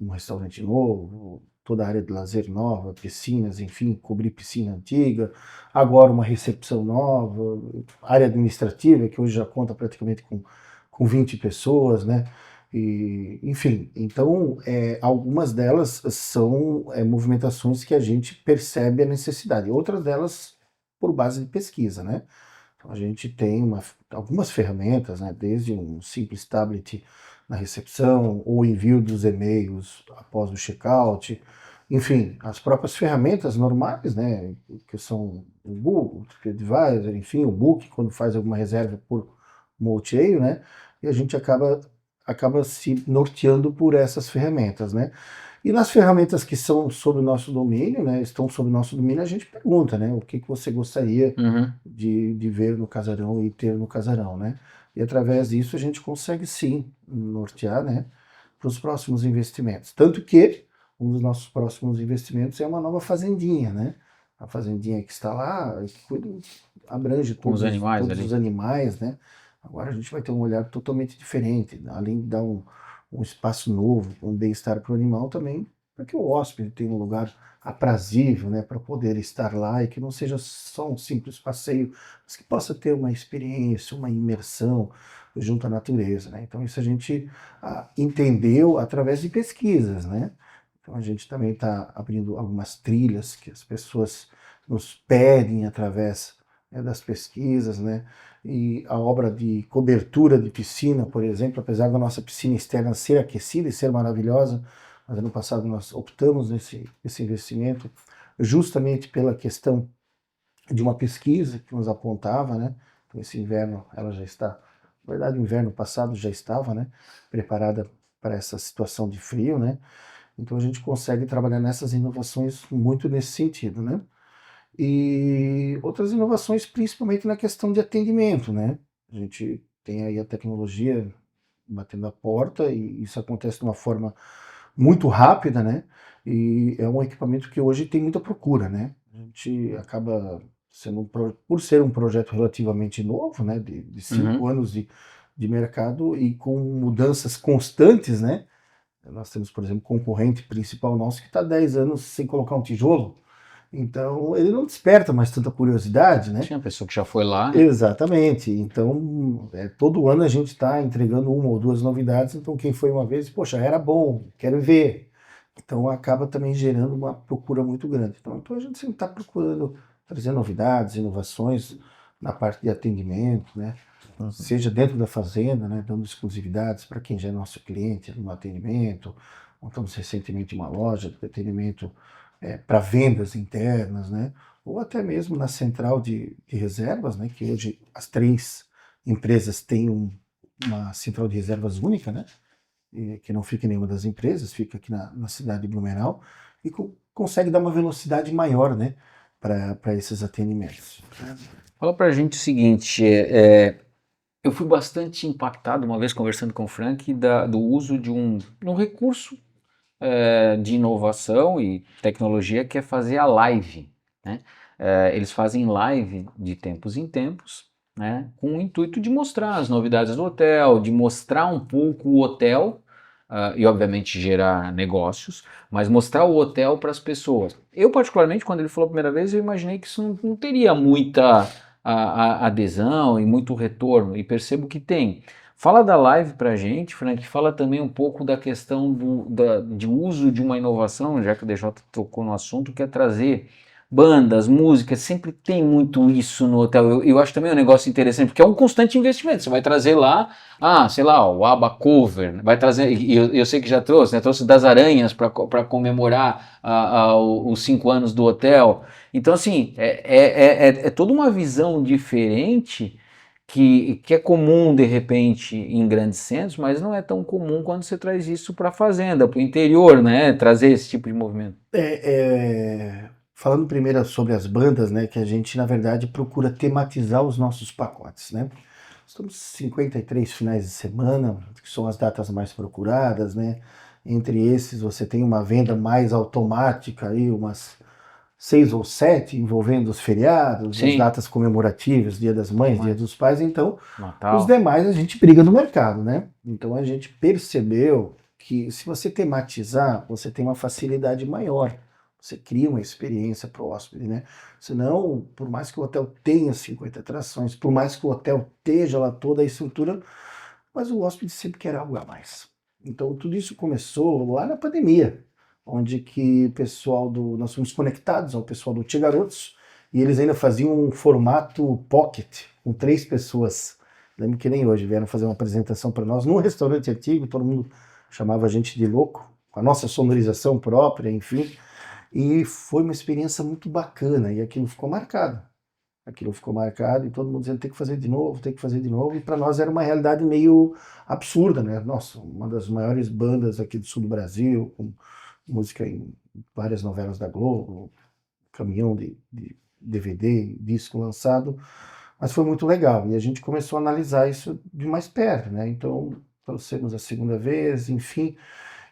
S4: Um restaurante novo, toda a área de lazer nova, piscinas, enfim, cobrir piscina antiga, agora uma recepção nova, área administrativa, que hoje já conta praticamente com 20 pessoas, né? E, enfim, então algumas delas são movimentações que a gente percebe a necessidade, outras delas por base de pesquisa, né? Então, a gente tem algumas ferramentas, né? Desde um simples tablet na recepção, ou envio dos e-mails após o check-out, enfim, as próprias ferramentas normais, né? Que são o Google, o TripAdvisor, enfim, o Book, quando faz alguma reserva por multi-ail, né? E a gente acaba se norteando por essas ferramentas, né? E nas ferramentas que são sob o nosso domínio, né, estão sob o nosso domínio, a gente pergunta, né, o que você gostaria de ver no casarão e ter no casarão, né? E através disso a gente consegue sim nortear, né, para os próximos investimentos. Tanto que um dos nossos próximos investimentos é uma nova fazendinha, né? A fazendinha que está lá, abrange todos os animais, né? Agora a gente vai ter um olhar totalmente diferente, além de dar um espaço novo, um bem-estar para o animal, também para que o hóspede tenha um lugar aprazível, né, para poder estar lá e que não seja só um simples passeio, mas que possa ter uma experiência, uma imersão junto à natureza, né? Então isso a gente entendeu através de pesquisas, né? Então a gente também está abrindo algumas trilhas que as pessoas nos pedem através, né, das pesquisas, né? E a obra de cobertura de piscina, por exemplo, apesar da nossa piscina externa ser aquecida e ser maravilhosa, mas ano passado nós optamos nesse investimento justamente pela questão de uma pesquisa que nos apontava, né? Então esse inverno ela já está, na verdade o inverno passado já estava, né, preparada para essa situação de frio, né? Então a gente consegue trabalhar nessas inovações muito nesse sentido, né? E outras inovações principalmente na questão de atendimento, né? A gente tem aí a tecnologia batendo a porta e isso acontece de uma forma muito rápida, né? E é um equipamento que hoje tem muita procura, né? A gente acaba sendo, por ser um projeto relativamente novo, né? De 5 anos de mercado e com mudanças constantes, né? Nós temos, por exemplo, concorrente principal nosso que está 10 anos sem colocar um tijolo. Então, ele não desperta mais tanta curiosidade, né?
S2: Tinha uma pessoa que já foi lá, né?
S4: Exatamente. Então, todo ano a gente está entregando uma ou duas novidades. Então, quem foi uma vez, poxa, era bom, quero ver. Então, acaba também gerando uma procura muito grande. Então a gente sempre está procurando trazer novidades, inovações na parte de atendimento, né? Seja dentro da fazenda, né, dando exclusividades para quem já é nosso cliente no atendimento. Montamos recentemente uma loja de atendimento para vendas internas, né? Ou até mesmo na central de reservas, né? Que hoje as 3 empresas têm uma central de reservas única, né? Que não fica em nenhuma das empresas, fica aqui na cidade de Blumenau e consegue dar uma velocidade maior, né? Para esses atendimentos.
S2: Fala pra gente o seguinte, eu fui bastante impactado uma vez conversando com o Frank do uso de um recurso de inovação e tecnologia que é fazer a live, né? Eles fazem live de tempos em tempos, né? Com o intuito de mostrar as novidades do hotel, de mostrar um pouco o hotel e obviamente gerar negócios, mas mostrar o hotel para as pessoas. Eu particularmente, quando ele falou a primeira vez, eu imaginei que isso não teria muita adesão e muito retorno, e percebo que tem. Fala da live pra gente, Frank, fala também um pouco da questão de uso de uma inovação, já que o DJ tocou no assunto, que é trazer bandas, músicas, sempre tem muito isso no hotel. Eu acho também um negócio interessante, porque é um constante investimento. Você vai trazer lá, sei lá, o ABBA Cover, né? Vai trazer, eu sei que já trouxe, né? Trouxe das Aranhas para comemorar os 5 anos do hotel. Então, assim, é toda uma visão diferente que é comum de repente em grandes centros, mas não é tão comum quando você traz isso para a fazenda, para o interior, né? Trazer esse tipo de movimento.
S4: Falando primeiro sobre as bandas, né, que a gente na verdade procura tematizar os nossos pacotes, né? Estamos 53 finais de semana, que são as datas mais procuradas, né? Entre esses você tem uma venda mais automática aí, umas 6 ou 7 envolvendo os feriados,
S2: Sim.
S4: as datas comemorativas, Dia das Mães, Dia dos Pais, então
S2: Natal.
S4: os demais a gente briga no mercado, né? Então a gente percebeu que se você tematizar, você tem uma facilidade maior. Você cria uma experiência para o hóspede, né? Senão, por mais que o hotel tenha 50 atrações, por mais que o hotel esteja lá toda a estrutura, mas o hóspede sempre quer algo a mais. Então tudo isso começou lá na pandemia, onde que o pessoal nós fomos conectados ao pessoal do Tia Garotos, e eles ainda faziam um formato pocket, com 3 pessoas. Lembro que nem hoje vieram fazer uma apresentação para nós num restaurante antigo, todo mundo chamava a gente de louco, com a nossa sonorização própria, enfim. E foi uma experiência muito bacana, e aquilo ficou marcado. Aquilo ficou marcado e todo mundo dizendo tem que fazer de novo, tem que fazer de novo. E para nós era uma realidade meio absurda, né? Nossa, uma das maiores bandas aqui do sul do Brasil, com música em várias novelas da Globo, caminhão de DVD, disco lançado. Mas foi muito legal e a gente começou a analisar isso de mais perto, né? Então, trouxemos a segunda vez, enfim.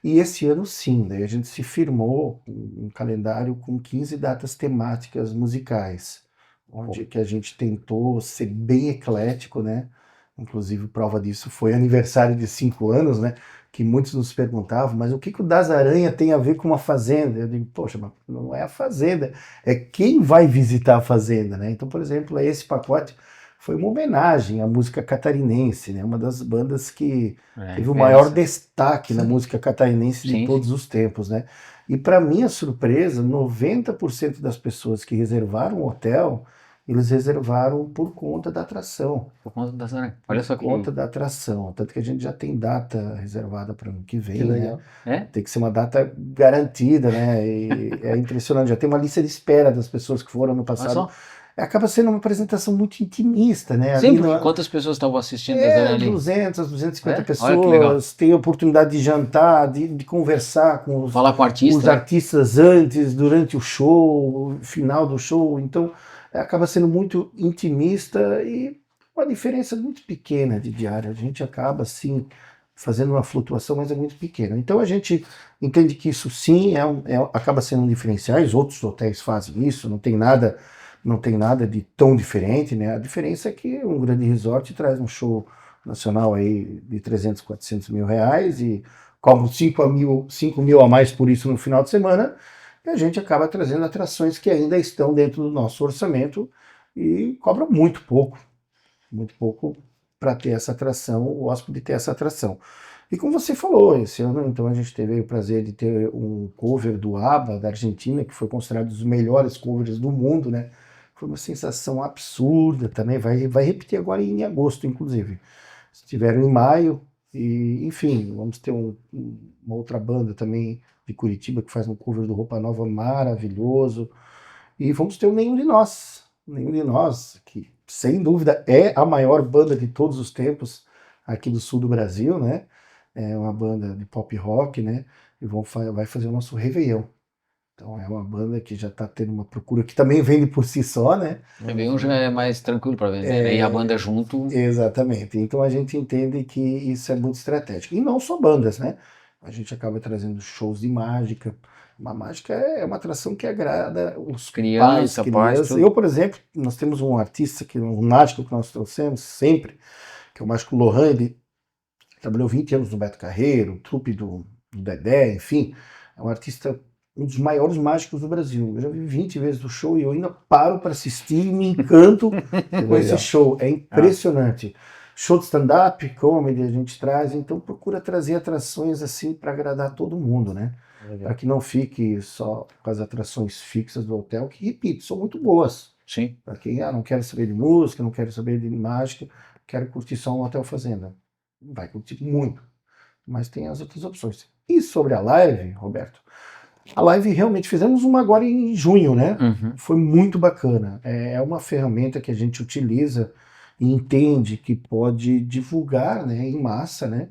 S4: E esse ano sim, daí a gente se firmou um calendário com 15 datas temáticas musicais, onde que a gente tentou ser bem eclético, né? Inclusive, prova disso foi aniversário de 5 anos, né? Que muitos nos perguntavam, mas o que o Das Aranha tem a ver com uma fazenda? Eu digo, poxa, mas não é a fazenda, é quem vai visitar a fazenda, né? Então, por exemplo, esse pacote foi uma homenagem à música catarinense, né? Uma das bandas que teve o maior destaque na música catarinense de todos os tempos, né? E para minha surpresa, 90% das pessoas que reservaram o hotel, eles reservaram por conta da atração.
S2: Por conta da aranha. Olha só que...
S4: Por conta da atração. Tanto que a gente já tem data reservada para o ano que vem,
S3: Que legal.
S4: né? Tem que ser uma data garantida, né? E é impressionante. Já tem uma lista de espera das pessoas que foram no passado. Acaba sendo uma apresentação muito intimista, né?
S2: Sim, porque quantas pessoas estavam assistindo?
S4: 200, 250 pessoas, tem a oportunidade de jantar, de conversar com
S2: falar com
S4: os artistas antes, durante o show, final do show, então acaba sendo muito intimista e uma diferença muito pequena de diária, a gente acaba assim fazendo uma flutuação, mas é muito pequena. Então a gente entende que isso sim acaba sendo um diferencial, outros hotéis fazem isso, não tem nada de tão diferente, né? A diferença é que um grande resort traz um show nacional aí de 300, 400 mil reais e cobra 5 mil a mais por isso no final de semana, e a gente acaba trazendo atrações que ainda estão dentro do nosso orçamento e cobra muito pouco para ter essa atração, o hóspede ter essa atração. E como você falou, esse ano, então, a gente teve o prazer de ter um cover do ABBA, da Argentina, que foi considerado um dos melhores covers do mundo, né? Foi uma sensação absurda também, vai repetir agora em agosto, inclusive. Estiveram em maio, e enfim, vamos ter uma outra banda também de Curitiba, que faz um cover do Roupa Nova maravilhoso, e vamos ter o Nenhum de Nós, que sem dúvida é a maior banda de todos os tempos aqui do sul do Brasil, né? É uma banda de pop rock, né? E vai fazer o nosso Réveillon. Então é uma banda que já está tendo uma procura que também vende por si só, né?
S2: O Réveillon já é mais tranquilo para vender, né? E a banda junto.
S4: Exatamente. Então a gente entende que isso é muito estratégico. E não só bandas, né? A gente acaba trazendo shows de mágica. Uma mágica é uma atração que agrada os pais, crianças. Eu, por exemplo, nós temos um artista, um mágico que nós trouxemos sempre, que é o mágico Lohan. Ele trabalhou 20 anos no Beto Carreiro, trupe do Dedé, enfim. É um artista, um dos maiores mágicos do Brasil. Eu já vi 20 vezes o show e eu ainda paro para assistir e me encanto com esse show. É impressionante. Show de stand-up, comedy a gente traz, então procura trazer atrações assim para agradar todo mundo, né? Para que não fique só com as atrações fixas do hotel, que, repito, são muito boas.
S2: Sim.
S4: Para quem não quer saber de música, não quer saber de mágica, quer curtir só um hotel fazenda. Vai curtir muito, mas tem as outras opções. E sobre a live, Roberto, a live realmente fizemos uma agora em junho, né?
S2: Uhum.
S4: Foi muito bacana. É uma ferramenta que a gente utiliza e entende que pode divulgar, né, em massa, né?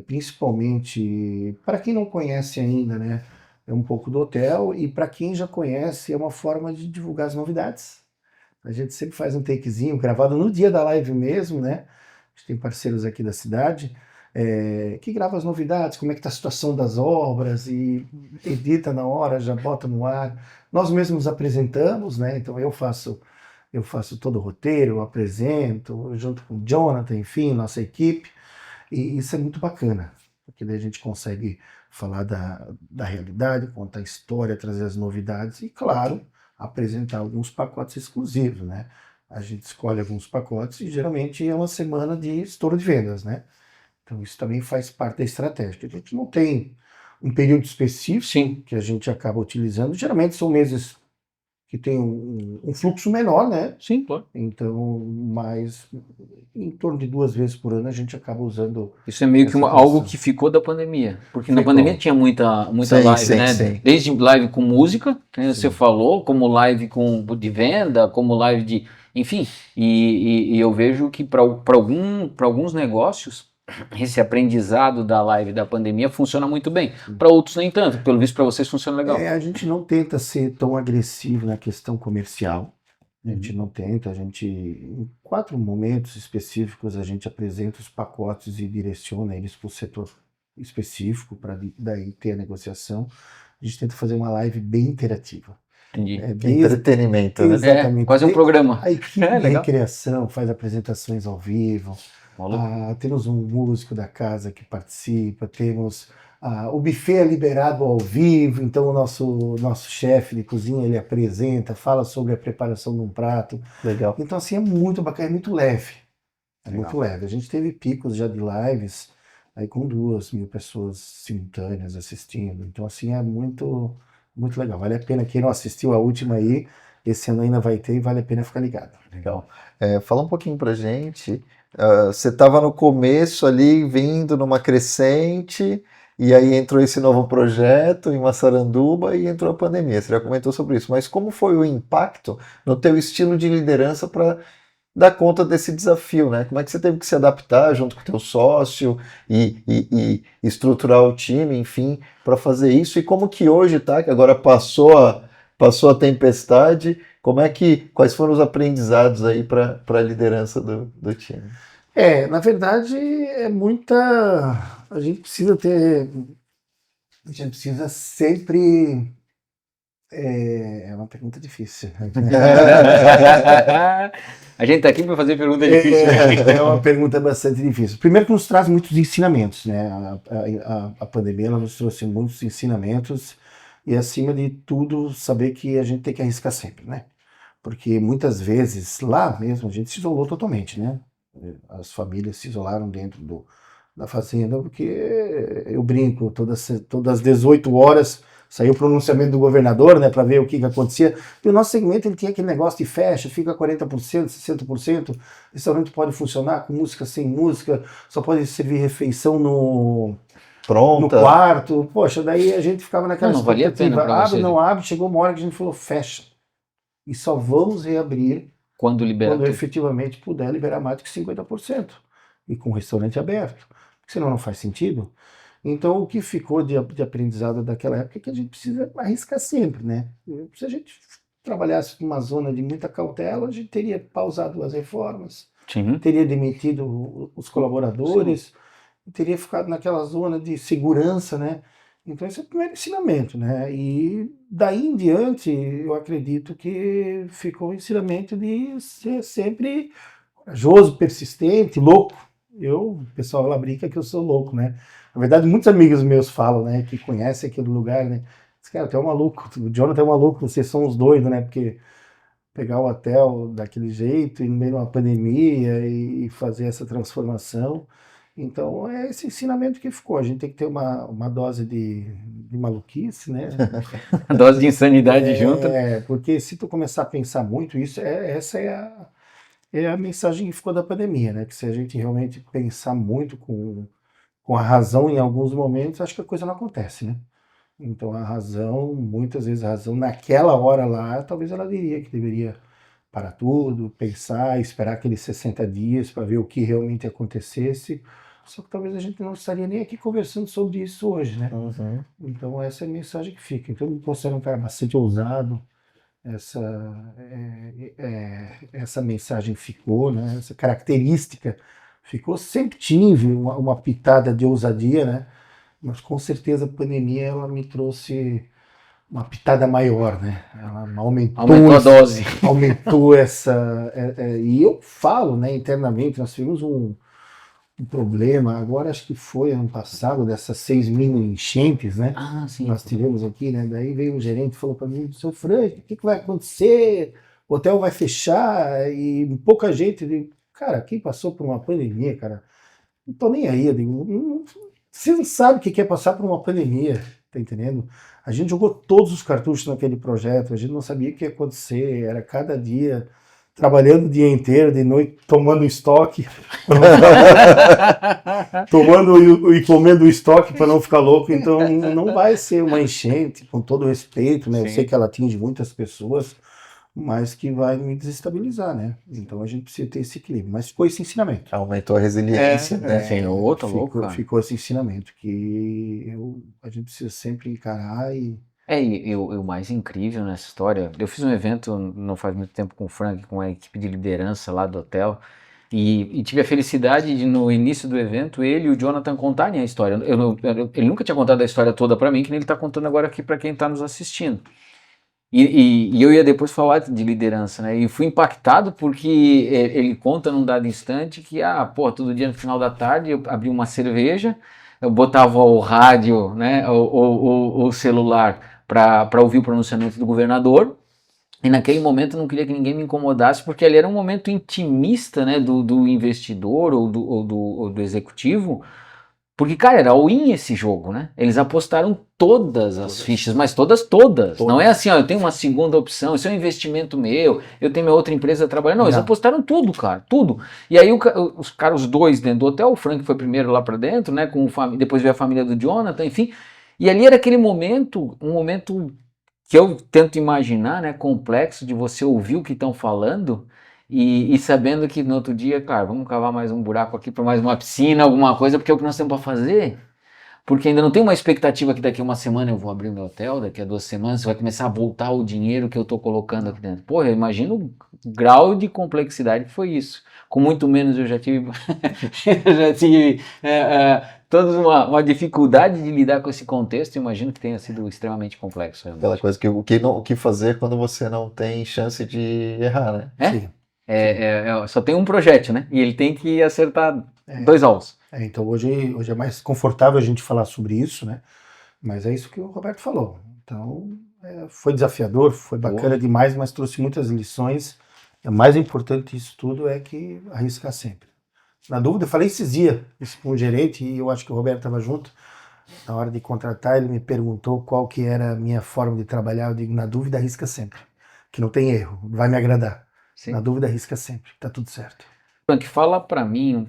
S4: Principalmente para quem não conhece ainda, né? É um pouco do hotel, e para quem já conhece é uma forma de divulgar as novidades. A gente sempre faz um takezinho gravado no dia da live mesmo, né? A gente tem parceiros aqui da cidade que gravam as novidades, como é que está a situação das obras, e edita na hora, já bota no ar. Nós mesmos apresentamos, né? Então eu faço todo o roteiro, eu apresento, junto com o Jonathan, enfim, nossa equipe, e isso é muito bacana, porque daí a gente consegue falar da realidade, contar a história, trazer as novidades e, claro, apresentar alguns pacotes exclusivos, né? A gente escolhe alguns pacotes e geralmente é uma semana de estouro de vendas, né? Então isso também faz parte da estratégia. A gente não tem um período específico.
S2: Sim.
S4: Que a gente acaba utilizando. Geralmente são meses que tem um fluxo menor, né?
S2: Sim, claro.
S4: Então, mas em torno de 2 vezes por ano a gente acaba usando.
S2: Isso é meio que algo que ficou da pandemia, porque na pandemia tinha muita
S3: sim,
S2: live,
S3: sim,
S2: né?
S3: Sim.
S2: Desde live com música, né, você falou, como live de venda, como live de, enfim. E eu vejo que para alguns negócios esse aprendizado da live da pandemia funciona muito bem. Para outros nem tanto. Pelo visto, para vocês funciona legal.
S4: A gente não tenta ser tão agressivo na questão comercial. A gente não tenta. em 4 momentos específicos, a gente apresenta os pacotes e direciona eles para o setor específico, para daí ter a negociação. A gente tenta fazer uma live bem interativa.
S2: Entendi.
S3: Entretenimento, né?
S4: Exatamente.
S2: Quase um programa.
S4: A equipe de recreação faz apresentações ao vivo. Temos um músico da casa que participa, temos o buffet é liberado ao vivo, então o nosso chefe de cozinha ele apresenta, fala sobre a preparação de um prato.
S3: Legal.
S4: Então assim, é muito bacana, é muito leve. É
S2: Legal.
S4: muito leve. A gente teve picos já de lives aí com 2.000 pessoas simultâneas assistindo. Então assim, é muito, muito legal. Vale a pena. Quem não assistiu a última aí, esse ano ainda vai ter e vale a pena ficar ligado.
S3: Legal. Fala um pouquinho pra gente. Você estava no começo ali, vindo numa crescente, e aí entrou esse novo projeto em Massaranduba e entrou a pandemia. Você já comentou sobre isso, mas como foi o impacto no teu estilo de liderança para dar conta desse desafio, né? Como é que você teve que se adaptar junto com o teu sócio e estruturar o time, enfim, para fazer isso? E como que hoje, tá? Que agora passou a tempestade, quais foram os aprendizados aí para a liderança do time?
S4: Na verdade, a gente precisa sempre. É uma pergunta difícil.
S2: A gente está aqui para fazer pergunta difícil.
S4: É uma pergunta bastante difícil. Primeiro que nos traz muitos ensinamentos, né? A pandemia ela nos trouxe muitos ensinamentos e, acima de tudo, saber que a gente tem que arriscar sempre, né? Porque muitas vezes, lá mesmo, a gente se isolou totalmente, né? As famílias se isolaram dentro da fazenda, porque eu brinco, todas as 18 horas saiu o pronunciamento do governador, né, para ver o que acontecia. E o nosso segmento ele tinha aquele negócio de fecha, fica 40%, 60%. O restaurante pode funcionar com música, sem música, só pode servir refeição no quarto. Poxa, daí a gente ficava naquela
S2: não valia a pena para
S4: abre, não abre. Chegou uma hora que a gente falou, fecha. E só vamos reabrir quando efetivamente puder liberar mais do que 50%. E com o restaurante aberto. Porque senão não faz sentido. Então, o que ficou de aprendizado daquela época é que a gente precisa arriscar sempre, né? Se a gente trabalhasse numa zona de muita cautela, a gente teria pausado as reformas, teria demitido os colaboradores, teria ficado naquela zona de segurança, né? Então, esse é o primeiro ensinamento, né? E daí em diante, eu acredito que ficou o ensinamento de ser sempre corajoso, persistente, louco. O pessoal lá brinca que eu sou louco, né? Na verdade, muitos amigos meus falam, né, que conhecem aquele lugar, né? Diz, cara, tu é um maluco, o Jonathan é um maluco, vocês são os doidos, né? Porque pegar o hotel daquele jeito, e no meio de uma pandemia e fazer essa transformação. Então, é esse ensinamento que ficou. A gente tem que ter uma dose de maluquice, né?
S2: A dose de insanidade junto.
S4: Porque se tu começar a pensar muito, essa é a mensagem que ficou da pandemia, né? Que se a gente realmente pensar muito com a razão em alguns momentos, acho que a coisa não acontece, né? Então muitas vezes a razão naquela hora lá, talvez ela diria que deveria parar tudo, pensar, esperar aqueles 60 dias para ver o que realmente acontecesse. Só que talvez a gente não estaria nem aqui conversando sobre isso hoje, né?
S3: Uhum.
S4: Então essa é a mensagem que fica. Então eu me considero um cara bastante ousado. Essa mensagem ficou, né? Essa característica ficou. Sempre tive uma pitada de ousadia, né? Mas com certeza a pandemia ela me trouxe uma pitada maior, né? Ela aumentou
S2: a dose.
S4: Aumentou essa. E eu falo, né, internamente, nós tivemos um problema, agora acho que foi ano passado, dessas 6 mini enchentes, né?
S2: Sim.
S4: Nós tivemos aqui, né? Daí veio um gerente e falou para mim, seu Frank, o que vai acontecer? O hotel vai fechar e pouca gente. Eu digo, cara, quem passou por uma pandemia, cara, não tô nem aí. Eu digo, você não sabe o que é passar por uma pandemia, tá entendendo? A gente jogou todos os cartuchos naquele projeto, a gente não sabia o que ia acontecer, era cada dia trabalhando o dia inteiro, de noite, tomando estoque, tomando e comendo o estoque para não ficar louco. Então não vai ser uma enchente, com todo respeito, né? Sim. Eu sei que ela atinge muitas pessoas, mas que vai me desestabilizar, né? Então a gente precisa ter esse equilíbrio. Mas ficou esse ensinamento.
S3: Aumentou a resiliência, né?
S4: Ficou esse ensinamento, que a gente precisa sempre encarar e
S2: o mais incrível nessa história, eu fiz um evento não faz muito tempo com o Frank, com a equipe de liderança lá do hotel, e tive a felicidade de, no início do evento, ele e o Jonathan contarem a história. Ele nunca tinha contado a história toda para mim, que nem ele está contando agora aqui para quem está nos assistindo. E eu ia depois falar de liderança, né? E fui impactado porque ele conta num dado instante que, todo dia no final da tarde eu abria uma cerveja, eu botava o rádio, né, o celular para ouvir o pronunciamento do governador, e naquele momento eu não queria que ninguém me incomodasse, porque ali era um momento intimista, né, do investidor ou do executivo. Porque, cara, era all-in esse jogo, né? Eles apostaram todas as fichas, mas todas. Não é assim, ó, eu tenho uma segunda opção, isso é um investimento meu, eu tenho minha outra empresa trabalhando. Não, eles apostaram tudo, cara, tudo. E aí os caras, os dois dentro do hotel, o Frank foi primeiro lá pra dentro, né? Depois veio a família do Jonathan, enfim. E ali era aquele momento, um momento que eu tento imaginar, né? Complexo de você ouvir o que estão falando. E sabendo que no outro dia, claro, vamos cavar mais um buraco aqui para mais uma piscina, alguma coisa, porque é o que nós temos para fazer. Porque ainda não tem uma expectativa que daqui a uma semana eu vou abrir meu hotel, daqui a 2 semanas vai começar a voltar o dinheiro que eu estou colocando aqui dentro. Pô, eu imagino o grau de complexidade que foi isso. Com muito menos eu já tive, toda uma dificuldade de lidar com esse contexto. Imagino que tenha sido extremamente complexo. Realmente.
S3: Aquela coisa que o que fazer quando você não tem chance de errar, né?
S4: Sim.
S2: Só tem um projétil, né? E ele tem que acertar 2 alvos.
S4: Então hoje é mais confortável a gente falar sobre isso, né? Mas é isso que o Roberto falou. Então foi desafiador, foi bacana demais, mas trouxe muitas lições. O mais importante disso tudo é que arriscar sempre. Na dúvida, eu falei esses dias isso com o gerente, e eu acho que o Roberto estava junto. Na hora de contratar, ele me perguntou qual que era a minha forma de trabalhar. Eu digo, na dúvida, arrisca sempre. Que não tem erro, vai me agradar. Sim. Na dúvida, arrisca sempre, tá tudo certo.
S2: Frank, fala para mim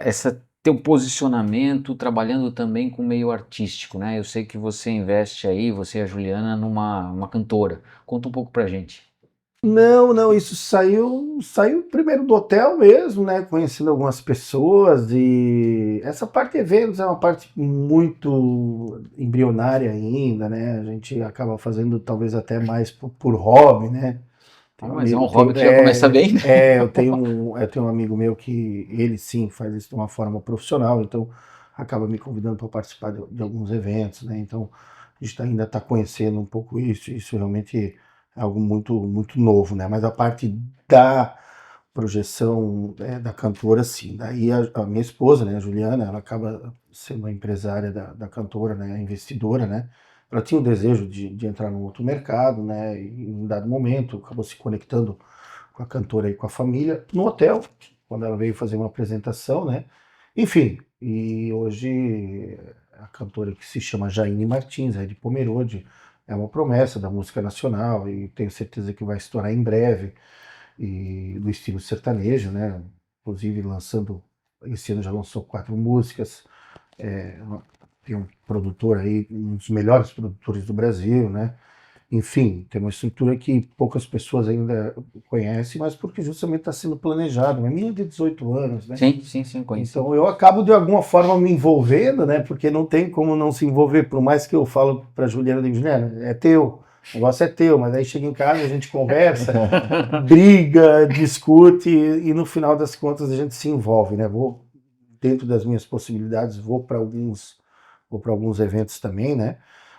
S2: esse teu posicionamento trabalhando também com o meio artístico, né? Eu sei que você investe aí, você e a Juliana, numa cantora. Conta um pouco pra gente.
S4: Não, isso saiu primeiro do hotel mesmo, né? Conhecendo algumas pessoas, e essa parte de eventos é uma parte muito embrionária ainda, né? A gente acaba fazendo talvez até mais por hobby, né?
S2: Mas é um hobby que já começa bem.
S4: Eu tenho um amigo meu que ele sim faz isso de uma forma profissional, então acaba me convidando para participar de alguns eventos, né? Então a gente ainda está conhecendo um pouco isso realmente é algo muito, muito novo, né? Mas a parte da projeção da cantora, sim. Daí a minha esposa, né, a Juliana, ela acaba sendo a empresária da cantora, né, a investidora, né? Ela tinha o desejo de entrar num outro mercado, né? E em um dado momento acabou se conectando com a cantora e com a família no hotel, quando ela veio fazer uma apresentação, né? Enfim, e hoje a cantora que se chama Jaine Martins, é de Pomerode, é uma promessa da música nacional e tenho certeza que vai estourar em breve, e do estilo sertanejo, né? Inclusive esse ano já lançou 4 músicas, tem um produtor aí, um dos melhores produtores do Brasil, né? Enfim, tem uma estrutura que poucas pessoas ainda conhecem, mas porque justamente está sendo planejado. É minha de 18 anos, né?
S2: Sim, conheço.
S4: Então eu acabo de alguma forma me envolvendo, né? Porque não tem como não se envolver, por mais que eu falo para Juliana, eu digo, Juliana, é teu, o negócio é teu, mas aí chega em casa, a gente conversa, briga, discute, e no final das contas a gente se envolve, né? Vou, dentro das minhas possibilidades, vou para alguns eventos também, né?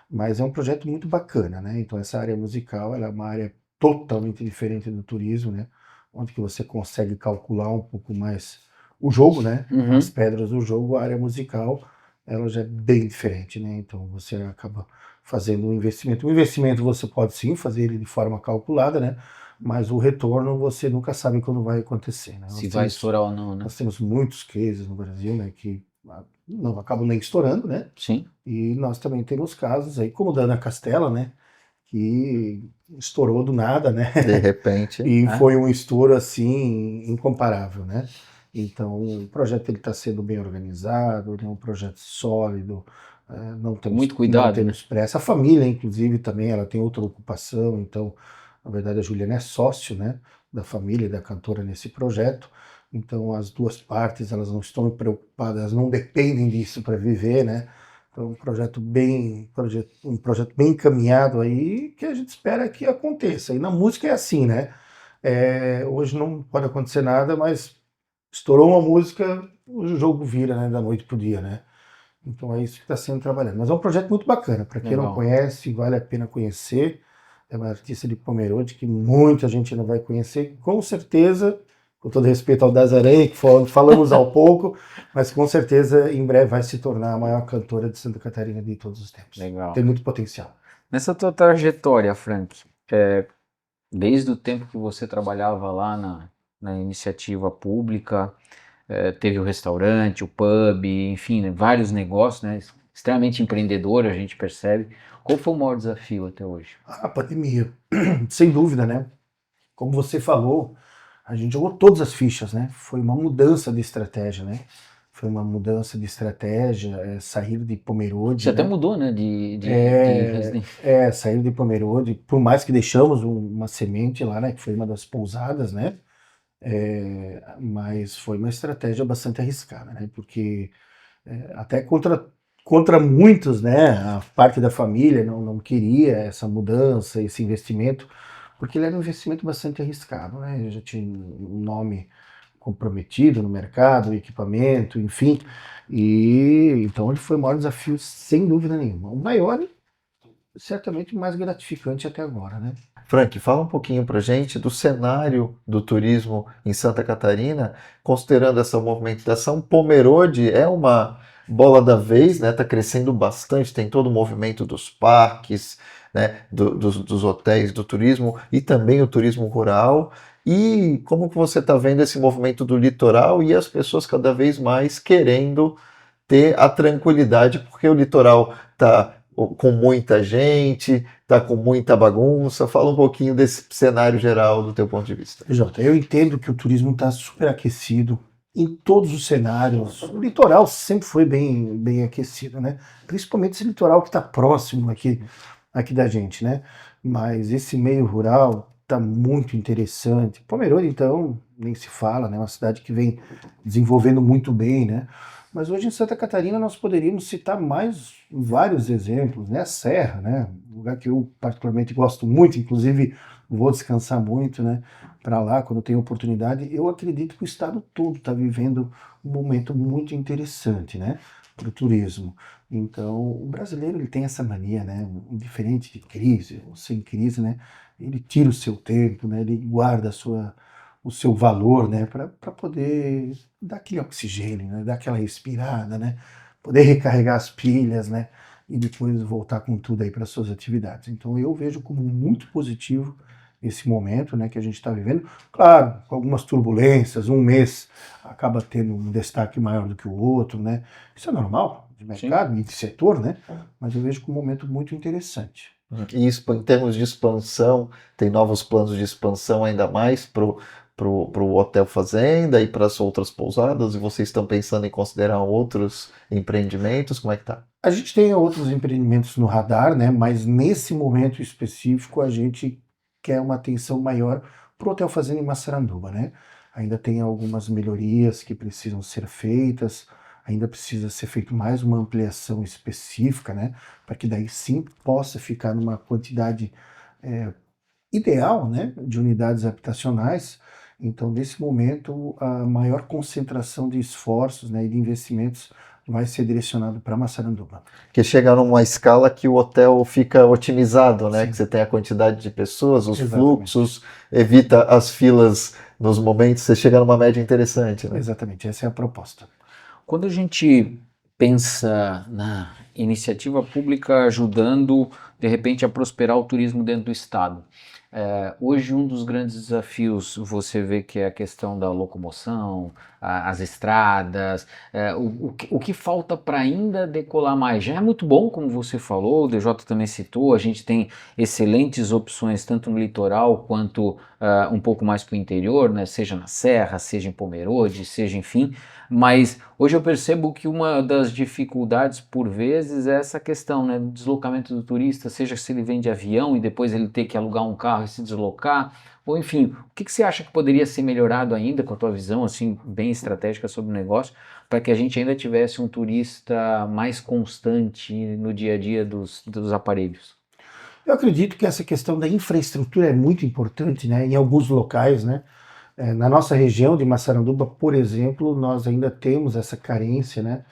S4: Mas é um projeto muito bacana, né? Então essa área musical, ela é uma área totalmente diferente do turismo, né? Onde que você consegue calcular um pouco mais o jogo, né?
S2: Uhum.
S4: As pedras do jogo, a área musical, ela já é bem diferente, né? Então você acaba fazendo um investimento. O investimento você pode sim fazer ele de forma calculada, né? Mas o retorno você nunca sabe quando vai acontecer, né?
S2: Se vai estourar ou não, né?
S4: Nós temos muitos cases no Brasil, né? Que não acabam nem estourando, né?
S2: Sim.
S4: E nós também temos casos aí, como o da Ana Castela, né? Que estourou do nada, né?
S3: De repente.
S4: E foi um estouro, assim, incomparável, né? Então, o projeto está sendo bem organizado, é um projeto sólido, não temos,
S2: muito cuidado,
S4: não temos pressa. A família, inclusive, também, ela tem outra ocupação, então, na verdade, a Juliana é sócio, né? Da família, da cantora nesse projeto. Então as duas partes, elas não estão preocupadas, elas não dependem disso para viver, né? Então um projeto bem encaminhado aí, que a gente espera que aconteça. E na música é assim, né? Hoje não pode acontecer nada, mas estourou uma música, o jogo vira, né? Da noite pro dia, né? Então é isso que está sendo trabalhado. Mas é um projeto muito bacana, para quem não conhece, vale a pena conhecer. é uma artista de Pomerode que muita gente não vai conhecer, com certeza, com todo respeito ao Das Aranha, que falamos há pouco, mas com certeza em breve vai se tornar a maior cantora de Santa Catarina de todos os tempos.
S2: Legal.
S4: Tem muito potencial.
S2: Nessa tua trajetória, Frank, desde o tempo que você trabalhava lá na iniciativa pública, teve o restaurante, o pub, enfim, né, vários negócios, né, extremamente empreendedor, a gente percebe. Qual foi o maior desafio até hoje?
S4: A pandemia, sem dúvida, né? Como você falou, a gente jogou todas as fichas, né? Foi uma mudança de estratégia, né? Foi uma mudança de estratégia, sair de Pomerode.
S2: Você até
S4: né?
S2: mudou, né, de residência.
S4: Sair de Pomerode, por mais que deixamos uma semente lá, né? Que foi uma das pousadas, né? Mas foi uma estratégia bastante arriscada, né? Porque até contra muitos, né? A parte da família não queria essa mudança, esse investimento, porque ele era um investimento bastante arriscado, né? Eu já tinha um nome comprometido no mercado, equipamento, enfim, e então ele foi o maior desafio, sem dúvida nenhuma. O maior, certamente o mais gratificante até agora, né?
S3: Frank, fala um pouquinho pra gente do cenário do turismo em Santa Catarina, considerando essa movimentação. Pomerode é uma bola da vez, né? Está crescendo bastante, tem todo o movimento dos parques, né? dos hotéis, do turismo e também o turismo rural. E como que você está vendo esse movimento do litoral e as pessoas cada vez mais querendo ter a tranquilidade, porque o litoral está com muita gente, está com muita bagunça. Fala um pouquinho desse cenário geral do teu ponto de vista.
S4: Jota, eu entendo que o turismo está super aquecido em todos os cenários. O litoral sempre foi bem aquecido, né? Principalmente esse litoral que está próximo aqui da gente, né? Mas esse meio rural está muito interessante. Pomerode, então, nem se fala, né? Uma cidade que vem desenvolvendo muito bem, né? Mas hoje em Santa Catarina nós poderíamos citar mais vários exemplos, né? A Serra, né? Um lugar que eu particularmente gosto muito, inclusive vou descansar muito, né? Para lá, quando tenho oportunidade. Eu acredito que o estado todo está vivendo um momento muito interessante, né? Para o turismo. Então, o brasileiro ele tem essa mania, né? Indiferente de crise ou sem crise, né? Ele tira o seu tempo, né? Ele guarda o seu valor, né? Para poder dar aquele oxigênio, né? Dar aquela respirada, né? Poder recarregar as pilhas, né? E depois voltar com tudo aí para suas atividades. Então, eu vejo como muito positivo esse momento, né, que a gente está vivendo. Claro, com algumas turbulências, um mês acaba tendo um destaque maior do que o outro, né? Isso é normal de mercado e de setor, né? Mas eu vejo como um momento muito interessante.
S3: E em termos de expansão, tem novos planos de expansão ainda mais para o Hotel Fazenda e para as outras pousadas? E vocês estão pensando em considerar outros empreendimentos? Como é que tá?
S4: A gente tem outros empreendimentos no radar, né? Mas nesse momento específico a gente quer uma atenção maior para o Hotel Fazenda em Massaranduba, né? Ainda tem algumas melhorias que precisam ser feitas, ainda precisa ser feita mais uma ampliação específica, né? Para que daí sim possa ficar numa quantidade ideal, né? De unidades habitacionais. Então, nesse momento, a maior concentração de esforços, né, e de investimentos vai ser direcionado para Massaranduba.
S3: Que chega numa escala que o hotel fica otimizado, né?
S4: Sim.
S3: Que você tem a quantidade de pessoas, os
S4: Exatamente.
S3: fluxos, evita as filas nos momentos, você chega numa média interessante, né?
S4: Exatamente, essa é a proposta.
S2: Quando a gente pensa na iniciativa pública ajudando, de repente, a prosperar o turismo dentro do estado, hoje um dos grandes desafios você vê que é a questão da locomoção, as estradas, o que falta para ainda decolar mais? Já é muito bom, como você falou, o DJ também citou, a gente tem excelentes opções tanto no litoral quanto um pouco mais para o interior, né? Seja na Serra, seja em Pomerode, seja enfim, mas hoje eu percebo que uma das dificuldades por vezes é essa questão, né, do deslocamento do turista, seja se ele vem de avião e depois ele ter que alugar um carro e se deslocar, ou enfim, o que você acha que poderia ser melhorado ainda com a tua visão assim bem estratégica sobre o negócio, para que a gente ainda tivesse um turista mais constante no dia a dia dos aparelhos?
S4: Eu acredito que essa questão da infraestrutura é muito importante, né, em alguns locais, né? Na nossa região de Massaranduba, por exemplo, nós ainda temos essa carência, né?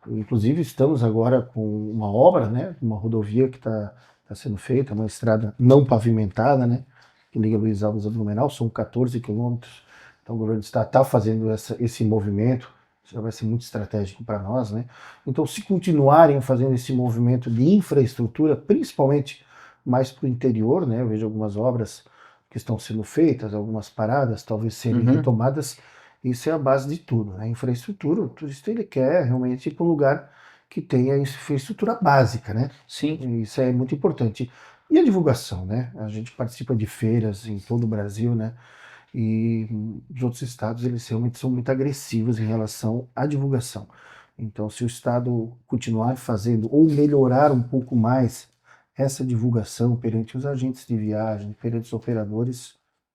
S4: Inclusive estamos agora com uma obra, né? Uma rodovia que está está sendo feita, uma estrada não pavimentada, né, que liga Luiz Alves a Blumenau, são 14 quilômetros, então o governo do estado está fazendo esse movimento, isso já vai ser muito estratégico para nós, né, então se continuarem fazendo esse movimento de infraestrutura, principalmente mais para o interior, né, eu vejo algumas obras que estão sendo feitas, algumas paradas talvez serem retomadas, isso é a base de tudo, né, infraestrutura, o turista ele quer realmente ir para um lugar que tenha infraestrutura básica, né?
S2: Sim.
S4: Isso é muito importante. E a divulgação, né? A gente participa de feiras em todo o Brasil, né? E os outros estados, eles realmente são muito agressivos em relação à divulgação. Então, se o estado continuar fazendo ou melhorar um pouco mais essa divulgação perante os agentes de viagem, perante os operadores,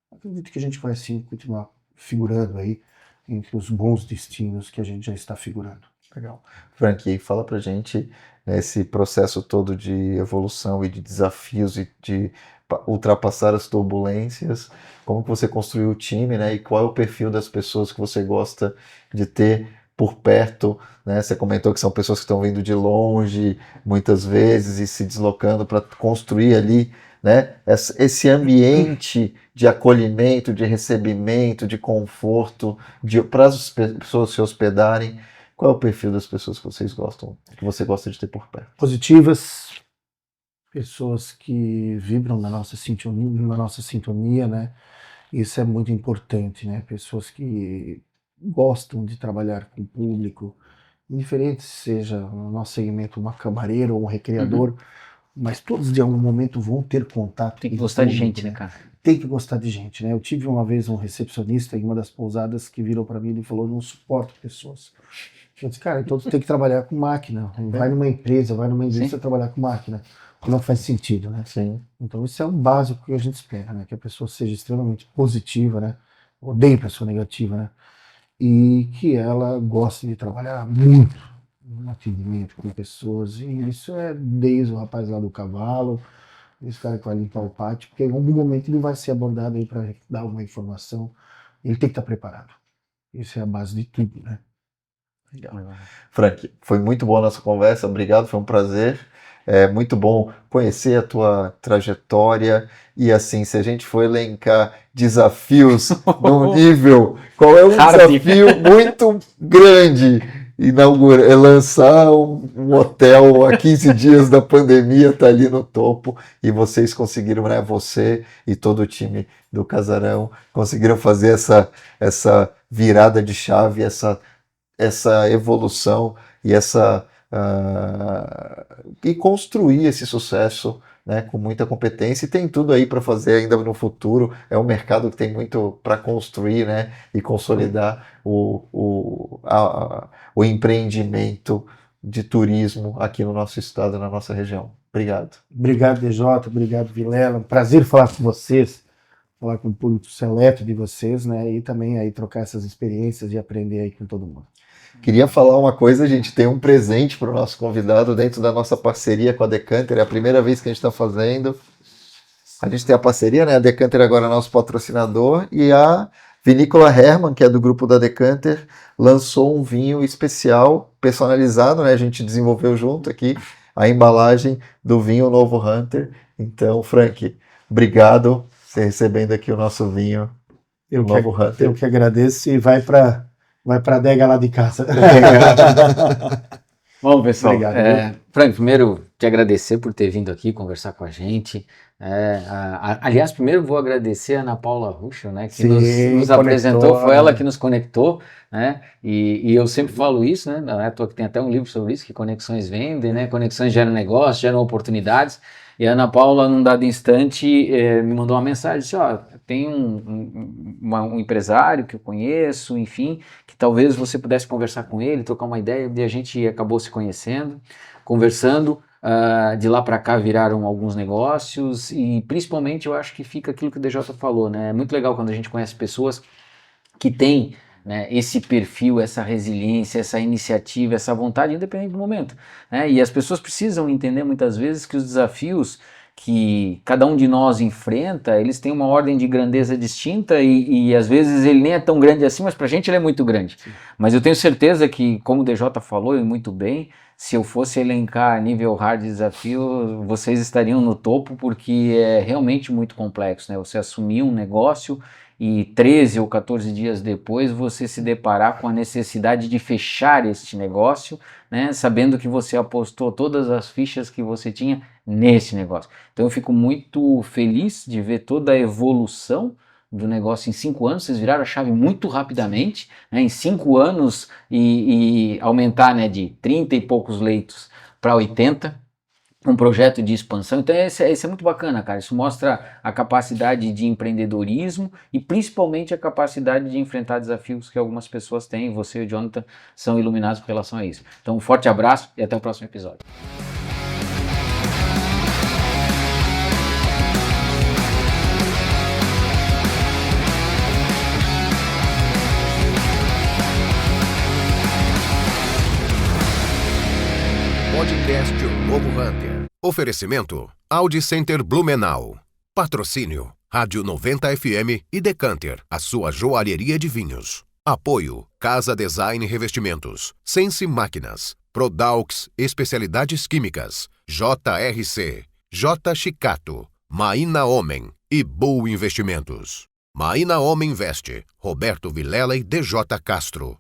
S4: acredito que a gente vai sim continuar figurando aí entre os bons destinos que a gente já está figurando.
S3: Legal. Frank, e fala pra gente, né, esse processo todo de evolução e de desafios e de ultrapassar as turbulências, como que você construiu o time, né, e qual é o perfil das pessoas que você gosta de ter por perto, né? Você comentou que são pessoas que estão vindo de longe, muitas vezes, e se deslocando para construir ali, né, esse ambiente de acolhimento, de recebimento, de conforto, para as pessoas se hospedarem. Qual é o perfil das pessoas que vocês gostam, que você gosta de ter por perto?
S4: Positivas, pessoas que vibram na nossa sintonia, né? Isso é muito importante, né? Pessoas que gostam de trabalhar com o público, indiferente seja no nosso segmento um camareiro ou um recreador, mas todos de algum momento vão ter contato.
S2: Tem que
S4: com o
S2: gostar de
S4: público,
S2: gente, né, cara?
S4: Tem que gostar de gente, né? Eu tive uma vez um recepcionista em uma das pousadas que virou para mim e falou: não suporto pessoas. Eu disse, cara, então tu tem que trabalhar com máquina. Vai numa empresa, vai numa indústria trabalhar com máquina. Não faz sentido, né?
S3: Sim.
S4: Então isso é o básico que a gente espera, né? Que a pessoa seja extremamente positiva, né? Odeio pessoa negativa, né? E que ela goste de trabalhar muito no atendimento com pessoas. E isso é desde o rapaz lá do cavalo, esse cara que vai limpar o pátio, porque em algum momento ele vai ser abordado aí para dar alguma informação. Ele tem que estar preparado. Isso é a base de tudo, né?
S3: Legal. Frank, foi muito boa a nossa conversa, obrigado, foi um prazer. É muito bom conhecer a tua trajetória e assim, se a gente for elencar desafios num nível, qual é um desafio muito grande? Lançar um hotel a 15 dias da pandemia, tá ali no topo, e vocês conseguiram, né, você e todo o time do Casarão conseguiram fazer essa virada de chave, essa evolução e e construir esse sucesso, né, com muita competência, e tem tudo aí para fazer ainda no futuro. É um mercado que tem muito para construir, né, e consolidar o empreendimento de turismo aqui no nosso estado, na nossa região. Obrigado.
S4: Obrigado, DJ, obrigado, Vilela. Um prazer falar com vocês, falar com o público seleto de vocês, né, e também aí trocar essas experiências e aprender aí com todo mundo.
S3: Queria falar uma coisa, a gente tem um presente para o nosso convidado dentro da nossa parceria com a Decanter, é a primeira vez que a gente está fazendo. A gente tem a parceria, né? A Decanter agora é nosso patrocinador, e a Vinícola Hermann, que é do grupo da Decanter, lançou um vinho especial, personalizado, né? A gente desenvolveu junto aqui a embalagem do vinho Novo Hunter. Então, Frank, obrigado por você recebendo aqui o nosso vinho Novo Hunter.
S4: Eu que agradeço, e vai para a adega lá de casa.
S2: Bom, pessoal,
S4: Obrigado,
S2: Frank, primeiro te agradecer por ter vindo aqui conversar com a gente. Aliás, primeiro vou agradecer a Ana Paula Ruschel, né, que nos apresentou, foi ela que nos conectou, né, e eu sempre falo isso, né, não é à toa que tem até um livro sobre isso, que conexões vendem, né, conexões geram negócios, geram oportunidades. E a Ana Paula, num dado instante, me mandou uma mensagem, disse, tem um empresário que eu conheço, enfim, que talvez você pudesse conversar com ele, trocar uma ideia, e a gente acabou se conhecendo, conversando, de lá para cá viraram alguns negócios, e principalmente eu acho que fica aquilo que o DJ falou, né, é muito legal quando a gente conhece pessoas que têm, né, esse perfil, essa resiliência, essa iniciativa, essa vontade, independente do momento, né? E as pessoas precisam entender muitas vezes que os desafios, que cada um de nós enfrenta, eles têm uma ordem de grandeza distinta e às vezes ele nem é tão grande assim, mas para a gente ele é muito grande. Sim. Mas eu tenho certeza que, como o DJ falou e muito bem, se eu fosse elencar nível hard desafio, vocês estariam no topo, porque é realmente muito complexo, né? Você assumir um negócio e 13 ou 14 dias depois você se deparar com a necessidade de fechar este negócio, né? Sabendo que você apostou todas as fichas que você tinha nesse negócio. Então eu fico muito feliz de ver toda a evolução do negócio em 5 anos. Vocês viraram a chave muito rapidamente, né? Em 5 anos e aumentar, né, de 30 e poucos leitos para 80, um projeto de expansão. Então isso é muito bacana, cara. Isso mostra a capacidade de empreendedorismo e principalmente a capacidade de enfrentar desafios que algumas pessoas têm. Você e o Jonathan são iluminados com relação a isso. Então um forte abraço e até o próximo episódio.
S1: Podcast O Novo Hunter. Oferecimento Audi Center Blumenau. Patrocínio Rádio 90 FM e Decanter, a sua joalheria de vinhos. Apoio Casa Design Revestimentos, Sense Máquinas, Prodaux Especialidades Químicas, JRC, J Chicato, Maína Homem e Bull Investimentos. Maína Homem Investe, Roberto Vilela e DJ Castro.